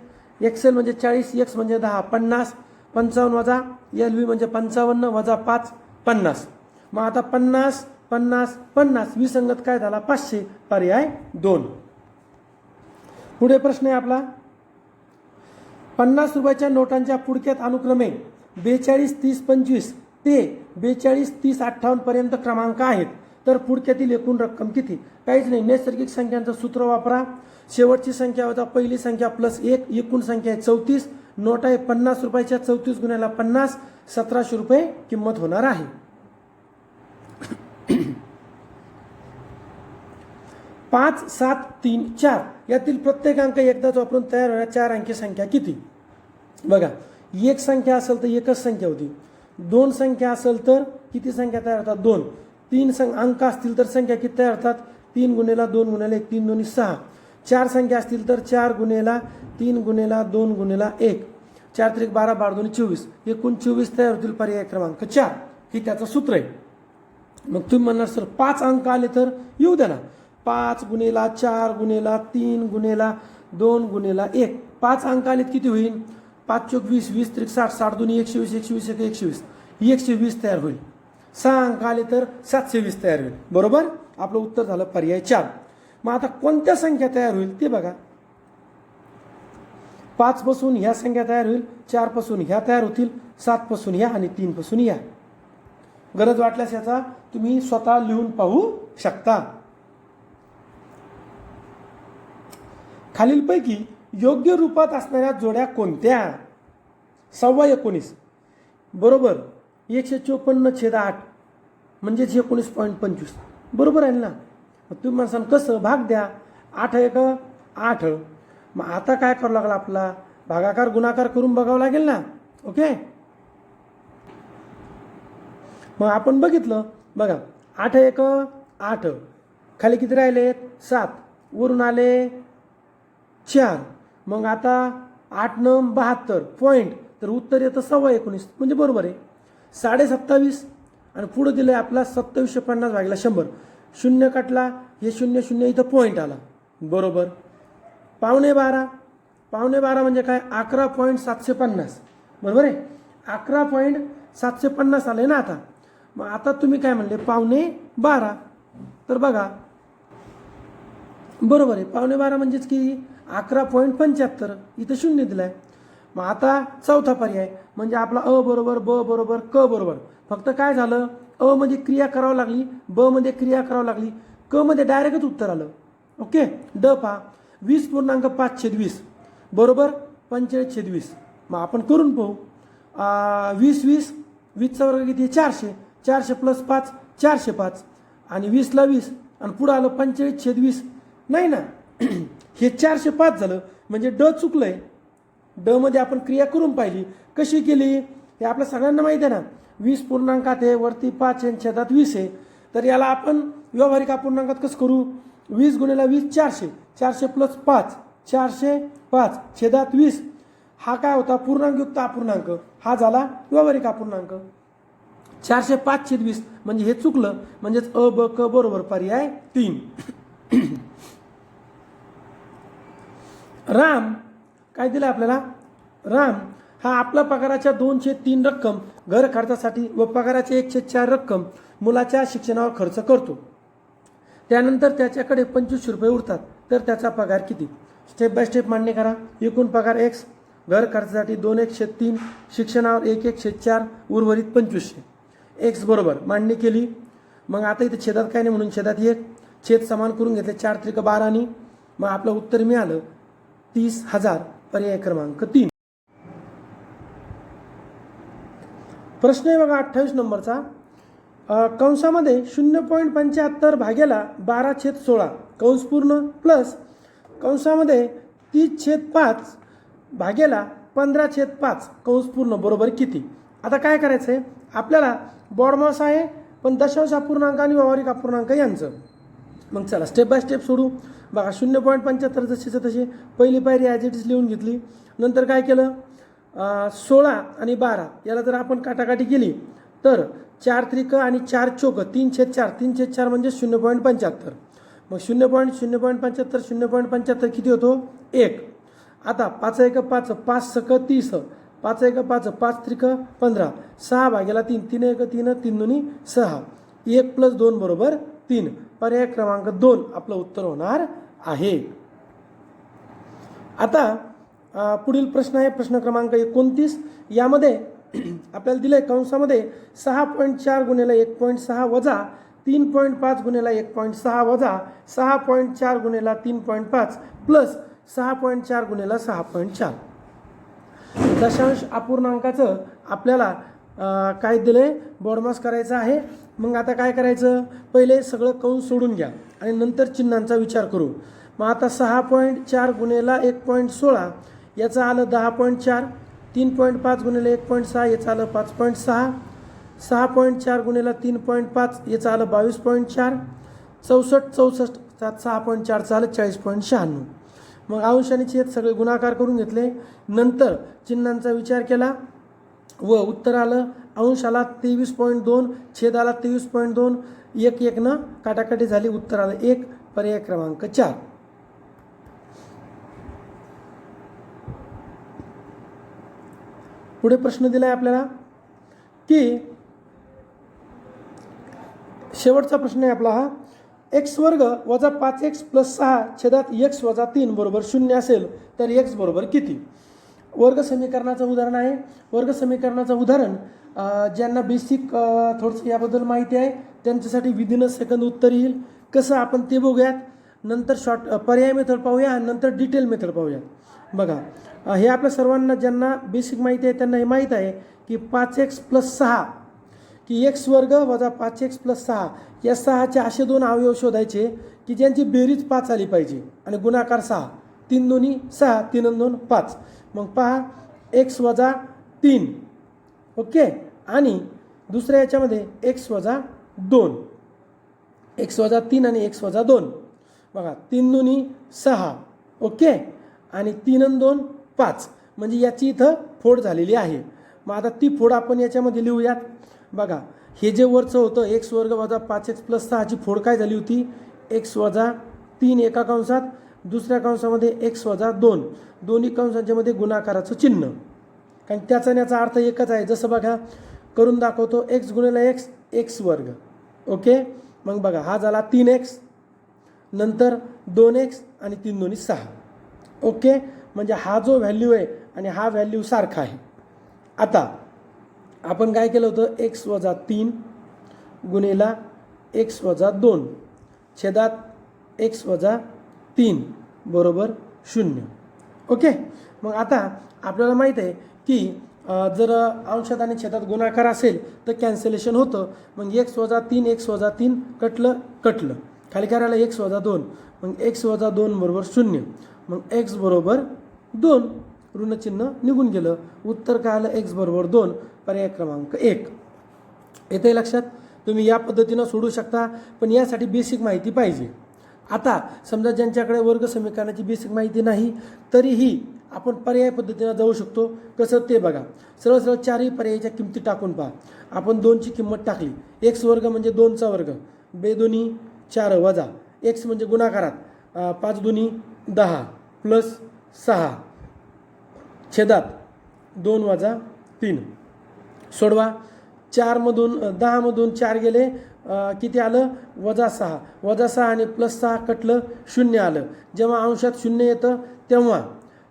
एक्सएल म्हणजे 40 एक्स म्हणजे 10 50 55 वजा एल व्ही म्हणजे 55 वजा 5 50. मग आता 50 50 50 विसंगत काय झाला 500 पर्याय 2. पुढे प्रश्न आहे आपला 50 रुपयाच्या नोटांच्या पुडक्यात अनुक्रमे 42 30 25 ते 42 30 58 पर्यंत क्रमांक आहेत तर पुडक्यातील एकूण रक्कम किती. काहीच नाही नैसर्गिक संख्यांचं सूत्र वापरा. शेवटची संख्या होता पहिली संख्या प्लस 1 एकूण संख्या आहे 34 नोट आहे 50 रुपयाच्या 34 गुणिला 50 1700 रुपये किंमत होणार आहे. 5 7 3 4 यातील प्रत्येक अंक एकदाच वापरून तयार होणाऱ्या 4 अंकी संख्या किती. बघा एक संख्या असेल तर एकच संख्या होती. 2 संख्या असेल तर किती संख्या तयार होतात 2. तीन अंक असतील तर संख्या किती तयार होतात? 3 गुणेला 2 गुणेला 1, 3 दोन्ही 6. 4 संख्या असतील तर 4 गुणेला 3 गुणेला 2 गुणेला 1, 4 त्रिक 12, 12 दोन्ही 24, एकूण 24 तयार होतील. पर्याय क्रमांक 4 हे त्याचं सूत्र आहे. मग तुम्ही म्हणणार सर 5 अंक आले तर येऊ द्या ना. 5 गुणेला 4 गुणेला 3 गुणेला 2 गुणेला 1, 5 अंक आलेत किती होईल? 5 चोक 20, 20 त्रिक 60, 60 दोन्ही 120, 120 एक 120, 120 तयार होईल. 6 अंक आले तर 720 तयार होईल. बरोबर, आपलं उत्तर झालं पर्याय 4. मग आता कोणत्या संख्या तयार होईल ते बघा. 5 पासून ह्या संख्या तयार होईल, 4 पासून ह्या तयार होतील, 7 पासून ह्या आणि 3 पासून ह्या. गरज वाटल्यास याचा तुम्ही स्वतः लिहून पाहू शकता. खालीलपैकी योग्य रूपात असणाऱ्या जोड्या कोणत्या? 19.25 बरोबर, 154/8 म्हणजेच 19.25 बरोबर आहे ना. तुम्ही म्हणसान कसं? भाग द्या. 8 1 8. मग आता काय करावं लागलं? आपला भागाकार गुणाकार करून बघावं लागेल ना. ओके, मग आपण बघितलं बघा. 8 1 8, खाली किती राहिले? 7, वरून आले 4. मग आता 8 9 72 पॉईंट, तर उत्तर येतं 19.25 म्हणजे बरोबर आहे. 27.5 आणि पुढे दिलंय आपला 2750 भागिले 100. 0 कटला, हे 0 0 इथं पॉईंट आला. बरोबर. 11.25, 11.25 म्हणजे काय? 11.750 बरोबर आहे. 11.750 आले ना आता. मग आता तुम्ही काय म्हणले? 11.25. तर बघा बरोबर आहे. 11.25 म्हणजेच की 11.75 इथं 0 दिलाय. मग आता चौथा पर्याय म्हणजे आपला अ बरोबर, ब बरोबर, क बरोबर. फक्त काय झालं? अ मध्ये क्रिया करावं लागली, ब मध्ये क्रिया करावं लागली, क मध्ये डायरेक्टच उत्तर आलं. ओके, ड पहा. 20.5/20 बरोबर 45/20. मग आपण करून पाहू. 20 20 20चा वर्ग किती? 400. 400 + 5 405 आणि 20 ला 20 आणि पुढं आलं 45/20. नाही ना, हे 405 झालं म्हणजे ड चुकलंय. ड मध्ये आपण क्रिया करून पाहिली. कशी केली हे आपल्या सगळ्यांना माहिती आहे ना. 20 पूर्णांकात आहे, वरती 5 आहे, छेदात 20 आहे. तर याला आपण व्यावहारिक अपूर्णांकात कसं करू? 20 गुणिले 20 400, 400 + 5 405 छेदात 20. हा काय होता? पूर्णांकयुक्त अपूर्णांक. हा झाला व्यावहारिक अपूर्णांक. 405/20 म्हणजे हे चुकलं, म्हणजेच अ ब क बरोबर पर्याय 3. राम काय दिलं आपल्याला? राम हा आपला पगाराच्या 2/3 रक्कम घर खर्चासाठी व पगाराच्या 1/4 रक्कम मुलाच्या शिक्षणावर खर्च करतो. त्यानंतर त्याच्याकडे 2500 रुपये उरतात. तर त्याचा पगार किती? स्टेप बाय स्टेप मांडणी करा. एकूण पगार x, घर खर्चासाठी 2/1/3, शिक्षणावर 1/4, उर्वरित 2500. x बरोबर मांडणी केली. मग आता इथे छेदात काय नाही म्हणून छेदात 1, छेद समान करून घेतले. 4 त्रिक 12 आणि मग आपलं उत्तर मिळालं 30,000. पर्याय क्रमांक 3. प्रश्न आहे बघा 28 नंबरचा. कंसामध्ये 0.75 भाग्याला 12/16 कंस पूर्ण प्लस कंसामध्ये 30/5 भाग्याला 15/5 कंस पूर्ण बरोबर किती? आता काय करायचं आहे? आपल्याला बॉडमास आहे पण दशांश अपूर्णांक आणि व्यावहारिक अपूर्णांक यांचं. मग चला स्टेप बाय स्टेप सोडू. बघा 0.75 जशीच्या तशी पहिली पायरी ॲज इट इज लिहून घेतली. नंतर काय केलं? 16 आणि 12 याला जर आपण काटाकाटी केली तर 4 त्रिक आणि 4 चोक 3/4, 3/4 म्हणजे 0.75. मग 0.75 0.75 किती होतो? 1. आता 5 1 5, 5 सक 30, 5 1 5, 5 त्रिक 15, 6 भाग्याला 3, 3 1 3, 3 दोन्ही 6, 1 + 2 बरोबर 3. पर्याय क्रमांक 2 आपलं उत्तर होणार आहे. आता पुढील प्रश्न आहे प्रश्न क्रमांक 29. यामध्ये आपल्याला दिलंय कंसामध्ये 6.4 गुणिले 1.6 वजा 3.5 गुणिले 1.6 वजा 6.4 गुणिले 3.5 प्लस 6.4 गुणिले 6.4. दशांश अपूर्णांकाचं आपल्याला काय दिलंय? बॉडमास करायचं आहे. मग आता काय करायचं? पहिले सगळं कंस सोडून घ्या आणि नंतर चिन्हांचा विचार करू. मग आता 6.4 गुणिले 1.16 याचं आलं 10.4, 3.5 गुणिले 1.6 याचं आलं 5.6, 6.4 गुणिले 3.5 याचं आलं 22.4, 64 त्यात 6.4 आलं 40.96. मग अंश आणि छेद सगळे गुणाकार करून घेतले, नंतर चिन्हांचा विचार केला व उत्तर आलं. अंश आला 23.2, छेद आला 23.2, 1 न काटाकाटी झाली, उत्तर आलं 1, पर्याय क्रमांक 4. पुढे प्रश्न दिलाय आपल्याला की शेवटचा प्रश्न आहे आपला हा. एक्स वर्ग वजा 5x प्लस 6 छेदात x वजा 3 बरोबर 0 असेल तर x बरोबर किती? वर्ग समीकरणाचं उदाहरण आहे. वर्ग समीकरणाचं उदाहरण ज्यांना बेसिक थोडंसं याबद्दल माहिती आहे त्यांच्यासाठी विदिन सेकंद उत्तर येईल. कसं आपण ते बघूयात, नंतर शॉर्ट पर्याय मेथड पाहूया आणि नंतर डिटेल मेथड पाहूया. बघा हे आपल्या सर्वांना ज्यांना बेसिक माहिती आहे त्यांना हे माहीत आहे की 5x प्लस 6 की x वर्ग वजा 5x प्लस 6 या 6चे असे दोन अवयव शोधायचे की ज्यांची बेरीज 5 आली पाहिजे आणि गुणाकार 6. 3 दोन्ही 6, 3 आणि 2 5. मग पहा x वजा 3, ओके, आणि दुसऱ्या याच्यामध्ये x वजा 2, x वजा 3 आणि x वजा 2. बघा 3 दोन्ही 6, ओके, आणि 3 आणि 2 5. म्हणजे याची इथं फोड झालेली आहे. मग आता ती फोड आपण याच्यामध्ये लिहूयात. बघा हे जे वरचं होतं x वर्ग वजा 5x प्लस 6ची फोड काय झाली होती, x वजा 3 एका कंसात, दुसऱ्या कंसामध्ये x वजा 2, दोन्ही कंसांच्या मध्ये गुणाकाराचं चिन्ह, कारण त्याचा याचा अर्थ एकच आहे. जसं बघा करून दाखवतो, x गुणिले x x वर्ग, ओके. मग बघा हा झाला 3x, नंतर 2x आणि 3 दोन्ही 6, ओके. म्हणजे हा जो व्हॅल्यू आहे आणि हा व्हॅल्यू सारखा आहे. आता आपण काय केलं होतं, x वजा 3 गुणिला x वजा 2 छेदात x वजा 3 बरोबर 0, ओके. मग आता आपल्याला माहीत आहे की जर अंशात आणि छेदात गुणाकार असेल तर कॅन्सलेशन होतं. मग x वजा 3 x वजा 3 कटलं, खाली करायला x वजा 2, मग x वजा 2 बरोबर 0. मग x बरोबर 2, ऋणचिन्ह निघून गेलं, उत्तर काय आलं x बरोबर 2, पर्याय क्रमांक 1. येते लक्षात. तुम्ही या पद्धतीनं सोडू शकता, पण यासाठी बेसिक माहिती पाहिजे. आता समजा ज्यांच्याकडे वर्ग समीकरणाची बेसिक माहिती नाही तरीही आपण पर्याय पद्धतीनं जाऊ शकतो. कसं ते बघा, सरळ सरळ चारही पर्यायाच्या किमती टाकून पहा. आपण 2ची किंमत टाकली, x वर्ग म्हणजे 2चा वर्ग, बे दोन्ही 4 वजा x म्हणजे गुणाकारात 5 दोन्ही 10 प्लस 6 छेदात 2 वजा 3. सोडवा, 10 मधून 4 गेले, किती आलं, वजा 6, वजा 6 आणि प्लस 6 कटलं, 0 आलं. जेव्हा अंशात 0 येतं तेव्हा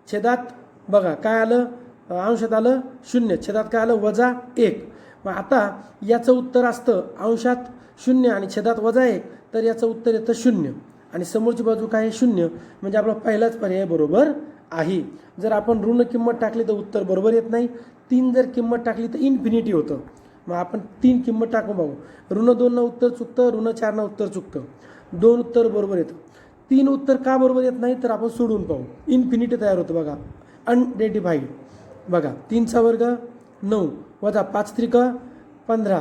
छेदात बघा काय आलं, अंशात आलं 0, छेदात काय आलं वजा 1. मग आता याचं उत्तर असतं अंशात 0 आणि छेदात वजा 1, तर याचं उत्तर येतं 0 आणि समोरची बाजू काय आहे 0, म्हणजे आपला पहिलाच पर्याय बरोबर आहे. जर आपण ऋण किंमत टाकली तर उत्तर बरोबर येत नाही. 3 जर किंमत टाकली तर इन्फिनिटी होतं. मग आपण 3 किंमत टाकून बघू, ऋण 2 उत्तर चुकतं, ऋण 4 उत्तर चुकतं, 2 उत्तर बरोबर येतं. 3 उत्तर का बरोबर येत नाही तर आपण सोडून पाहू, इन्फिनिटी तयार होतं. बघा अनडेटिफाईड, बघा 3चा वर्ग 9 वजा 5 त्रिक 15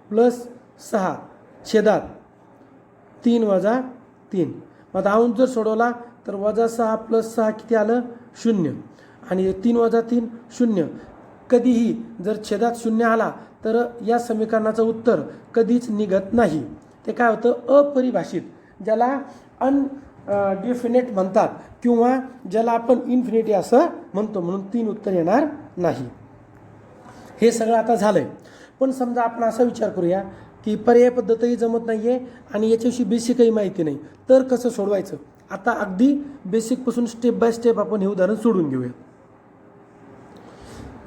प्लस 6 छेदात 3 वजा 3. मग अंश जर सोडवला तर वजा 6 प्लस 6 किती आलं 0 आणि 3 वजा 3 0. कधीही जर छेदात 0 आला तर या समीकरणाचं उत्तर कधीच निघत नाही. ते काय होतं, अपरिभाषित, ज्याला अनडिफिनेट म्हणतात किंवा ज्याला आपण इन्फिनिटी असं म्हणतो, म्हणून 3 उत्तर येणार नाही. हे सगळं आता झालंय. पण समजा आपण असा विचार करूया की पर्याय पद्धतही जमत नाहीये आणि याच्याविषयी बेसिकही माहिती नाही, तर कसं सोडवायचं. आता अगदी बेसिकपासून स्टेप बाय स्टेप आपण हे उदाहरण सोडून घेऊया.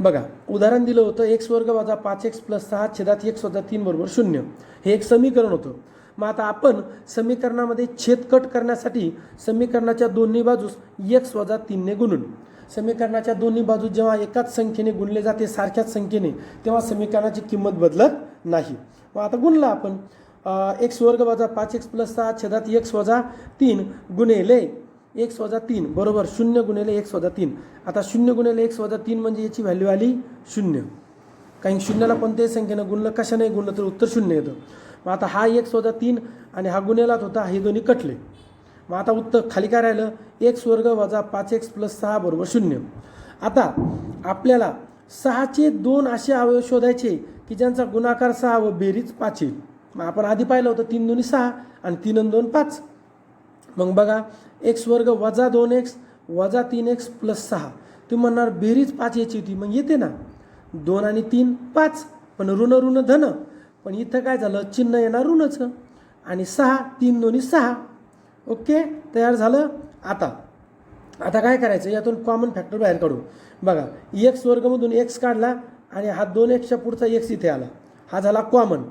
बघा उदाहरण दिलं होतं, x वर्ग वजा 5x प्लस 6 छेदात x वजा 3 बरोबर 0. हे एक समीकरण होतं. मग आता आपण समीकरणामध्ये छेद कट करण्यासाठी समीकरणाच्या दोन्ही बाजूस x वजा 3 ने गुणून, समीकरणाच्या दोन्ही बाजू जेव्हा एकाच संख्येने गुणले जाते, सारख्याच संख्येने, तेव्हा समीकरणाची किंमत बदलत नाही. मग आता गुणला आपण, x वर्ग वजा 5x प्लस 6 छेदात x वजा 3 गुणिले x वजा 3 बरोबर 0 गुणिले x वजा 3. आता 0 गुणिले x वजा 3 म्हणजे याची व्हॅल्यू आली 0. काही शून्याला कोणत्याही संख्येनं गुणलं कशाने गुणलं तर उत्तर शून्य येतं. मग आता हा 1 वजा 3 आणि हा गुन्हेलाच होता, हे दोन्ही कटले. मग आता उत्तर खाली काय राहिलं, x वर्ग वजा 5x प्लस 6 बरोबर 0. आता आपल्याला 6चे 2 असे अवयव शोधायचे की ज्यांचा गुणाकार 6 व बेरीज 5 येईल. मग आपण आधी पाहिलं होतं 3 2 6 आणि 3 आणि 2 5. मग बघा x वर्ग वजा 2x वजा 3x प्लस 6. तुम्ही म्हणणार बेरीज 5 यायची होती, मग येते ना 2 आणि 3 5, पण ऋण ऋण धन. पण इथं काय झालं, चिन्ह येणार ऋणचं आणि 6 3 2 6. ओके, तयार झालं. आता काय करायचं, यातून कॉमन फॅक्टर बाहेर काढू. बघा x वर्गमधून x काढला आणि हा 2xच्या पुढचा x इथे आला, हा झाला कॉमन.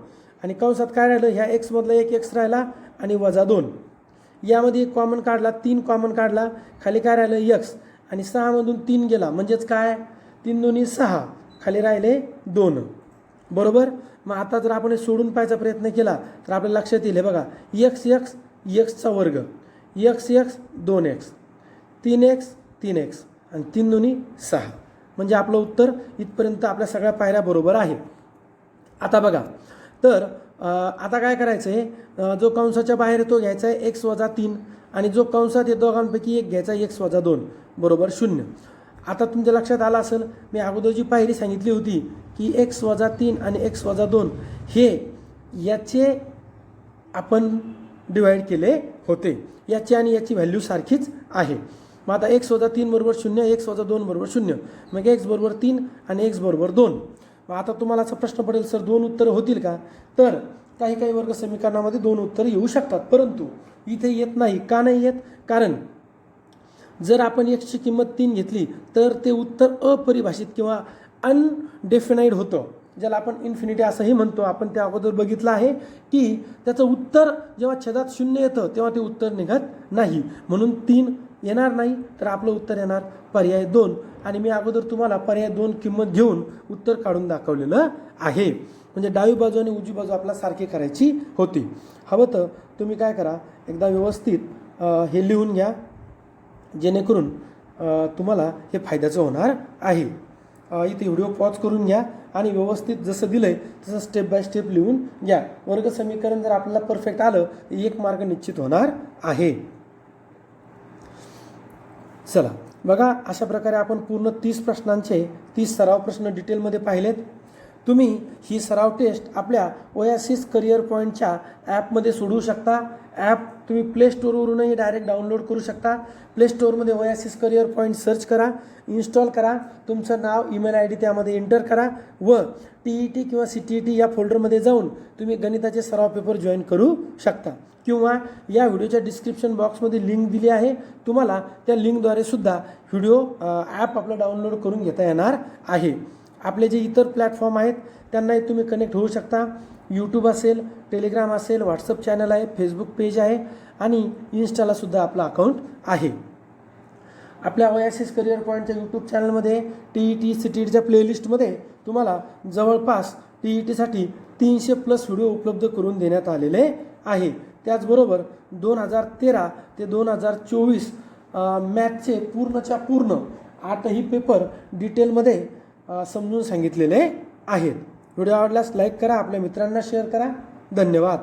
आणि कंसात काय राहिलं, ह्या x मधला एक x राहिला आणि वजा 2. यामध्ये एक कॉमन काढला, 3 कॉमन काढला, खाली काय राहिलं x आणि 6 मधून 3 गेला, म्हणजेच काय 3 2 6, खाली राहिले 2. बरोबर. मग आता जर आपण हे सोडून पाहायचा प्रयत्न केला तर आपल्याला लक्षात येईल, हे बघा x चा वर्ग, x 2x, 3x 3x आणि 3 2 6. म्हणजे आपलं उत्तर इथपर्यंत आपल्या सगळ्या पायऱ्या बरोबर आहेत. आता बघा, तर आता काय करायचं आहे, जो कंसाच्या बाहेर तो घ्यायचा आहे x वजा 3 आणि जो कंसात आहे दोघांपैकी एक घ्यायचा आहे x वजा 2 बरोबर 0. आता तुमच्या लक्षात आलं असेल, मी अगोदर जी पायरी सांगितली होती की x वजा 3 आणि x वजा 2 हे याचे आपण डिवाइड केले होते, याची आणि याची व्हॅल्यू सारखीच आहे. मग आता x वजा 3 बरोबर 0, x वजा 2 बरोबर 0, मग x बरोबर 3 आणि x बरोबर 2. मग आता तुम्हाला असा प्रश्न पडेल, सर 2 उत्तरं होतील का? तर काही वर्ग समीकरणामध्ये 2 उत्तरं येऊ शकतात, परंतु इथे येत नाही. का नाही येत? कारण जर आपण x ची किंमत 3 घेतली तर ते उत्तर अपरिभाषित किंवा अनडेफिनाईड होतं, ज्याला आपण इन्फिनिटी असंही म्हणतो. आपण त्या अगोदर बघितलं आहे की त्याचं उत्तर जेव्हा छेदात 0 येतं तेव्हा ते उत्तर निघत नाही. म्हणून 3 येणार नाही, तर आपलं उत्तर येणार पर्याय 2. आणि मी अगोदर तुम्हाला पर्याय 2 किंमत घेऊन उत्तर काढून दाखवलेलं आहे. म्हणजे डावी बाजू आणि उजवी बाजू आपल्याला सारखी करायची होती. हवं तर तुम्ही काय करा, एकदा व्यवस्थित हे लिहून घ्या, जेणेकरून तुम्हाला हे फायद्याचं होणार आहे. इथे व्हिडिओ पॉज करून घ्या आणि व्यवस्थित जसं दिलंय तसं स्टेप बाय स्टेप लिहून घ्या. वर्ग समीकरण जर आपल्याला परफेक्ट आलं तर 1 मार्क निश्चित होणार आहे. चला बघा, अशा प्रकारे आपण पूर्ण 30 प्रश्नांचे 30 सराव प्रश्न डिटेलमध्ये पाहिलेत. तुम्ही ही सराव टेस्ट आपल्या ओएसिस करिअर पॉईंटच्या ॲपमध्ये सोडवू शकता. ॲप तुम्ही प्ले स्टोअरवरूनही डायरेक्ट डाउनलोड करू शकता. प्ले स्टोअरमध्ये ओएसिस करिअर पॉईंट सर्च करा, इन्स्टॉल करा, तुमचं नाव, ईमेल ID त्यामध्ये एंटर करा व TET किंवा CTET या फोल्डरमध्ये जाऊन तुम्ही गणिताचे सराव पेपर जॉईन करू शकता. किंवा या व्हिडिओच्या डिस्क्रिप्शन बॉक्समध्ये लिंक दिली आहे, तुम्हाला त्या लिंकद्वारे सुद्धा व्हिडिओ ॲप आपलं डाउनलोड करून घेता येणार आहे. आपले जे इतर प्लॅटफॉर्म आहेत त्यांनाही तुम्ही कनेक्ट होऊ शकता. यूट्यूब असेल, टेलिग्राम असेल, व्हॉट्सअप चॅनल आहे, फेसबुक पेज आहे आणि इन्स्टालासुद्धा आपलं अकाउंट आहे. आपल्या ओएसिस करिअर पॉईंटच्या यूट्यूब चॅनलमध्ये TET CTETच्या प्लेलिस्टमध्ये तुम्हाला जवळपास TETसाठी 300+ व्हिडिओ उपलब्ध करून देण्यात आलेले आहे. त्याचबरोबर 2013 ते 2024 मॅथचे पूर्णच्या पूर्ण 8ही पेपर डिटेलमध्ये समजून सांगितलेले आहेत. व्हिडिओ आवडल्यास लाईक करा, आपल्या मित्रांना शेअर करा. धन्यवाद.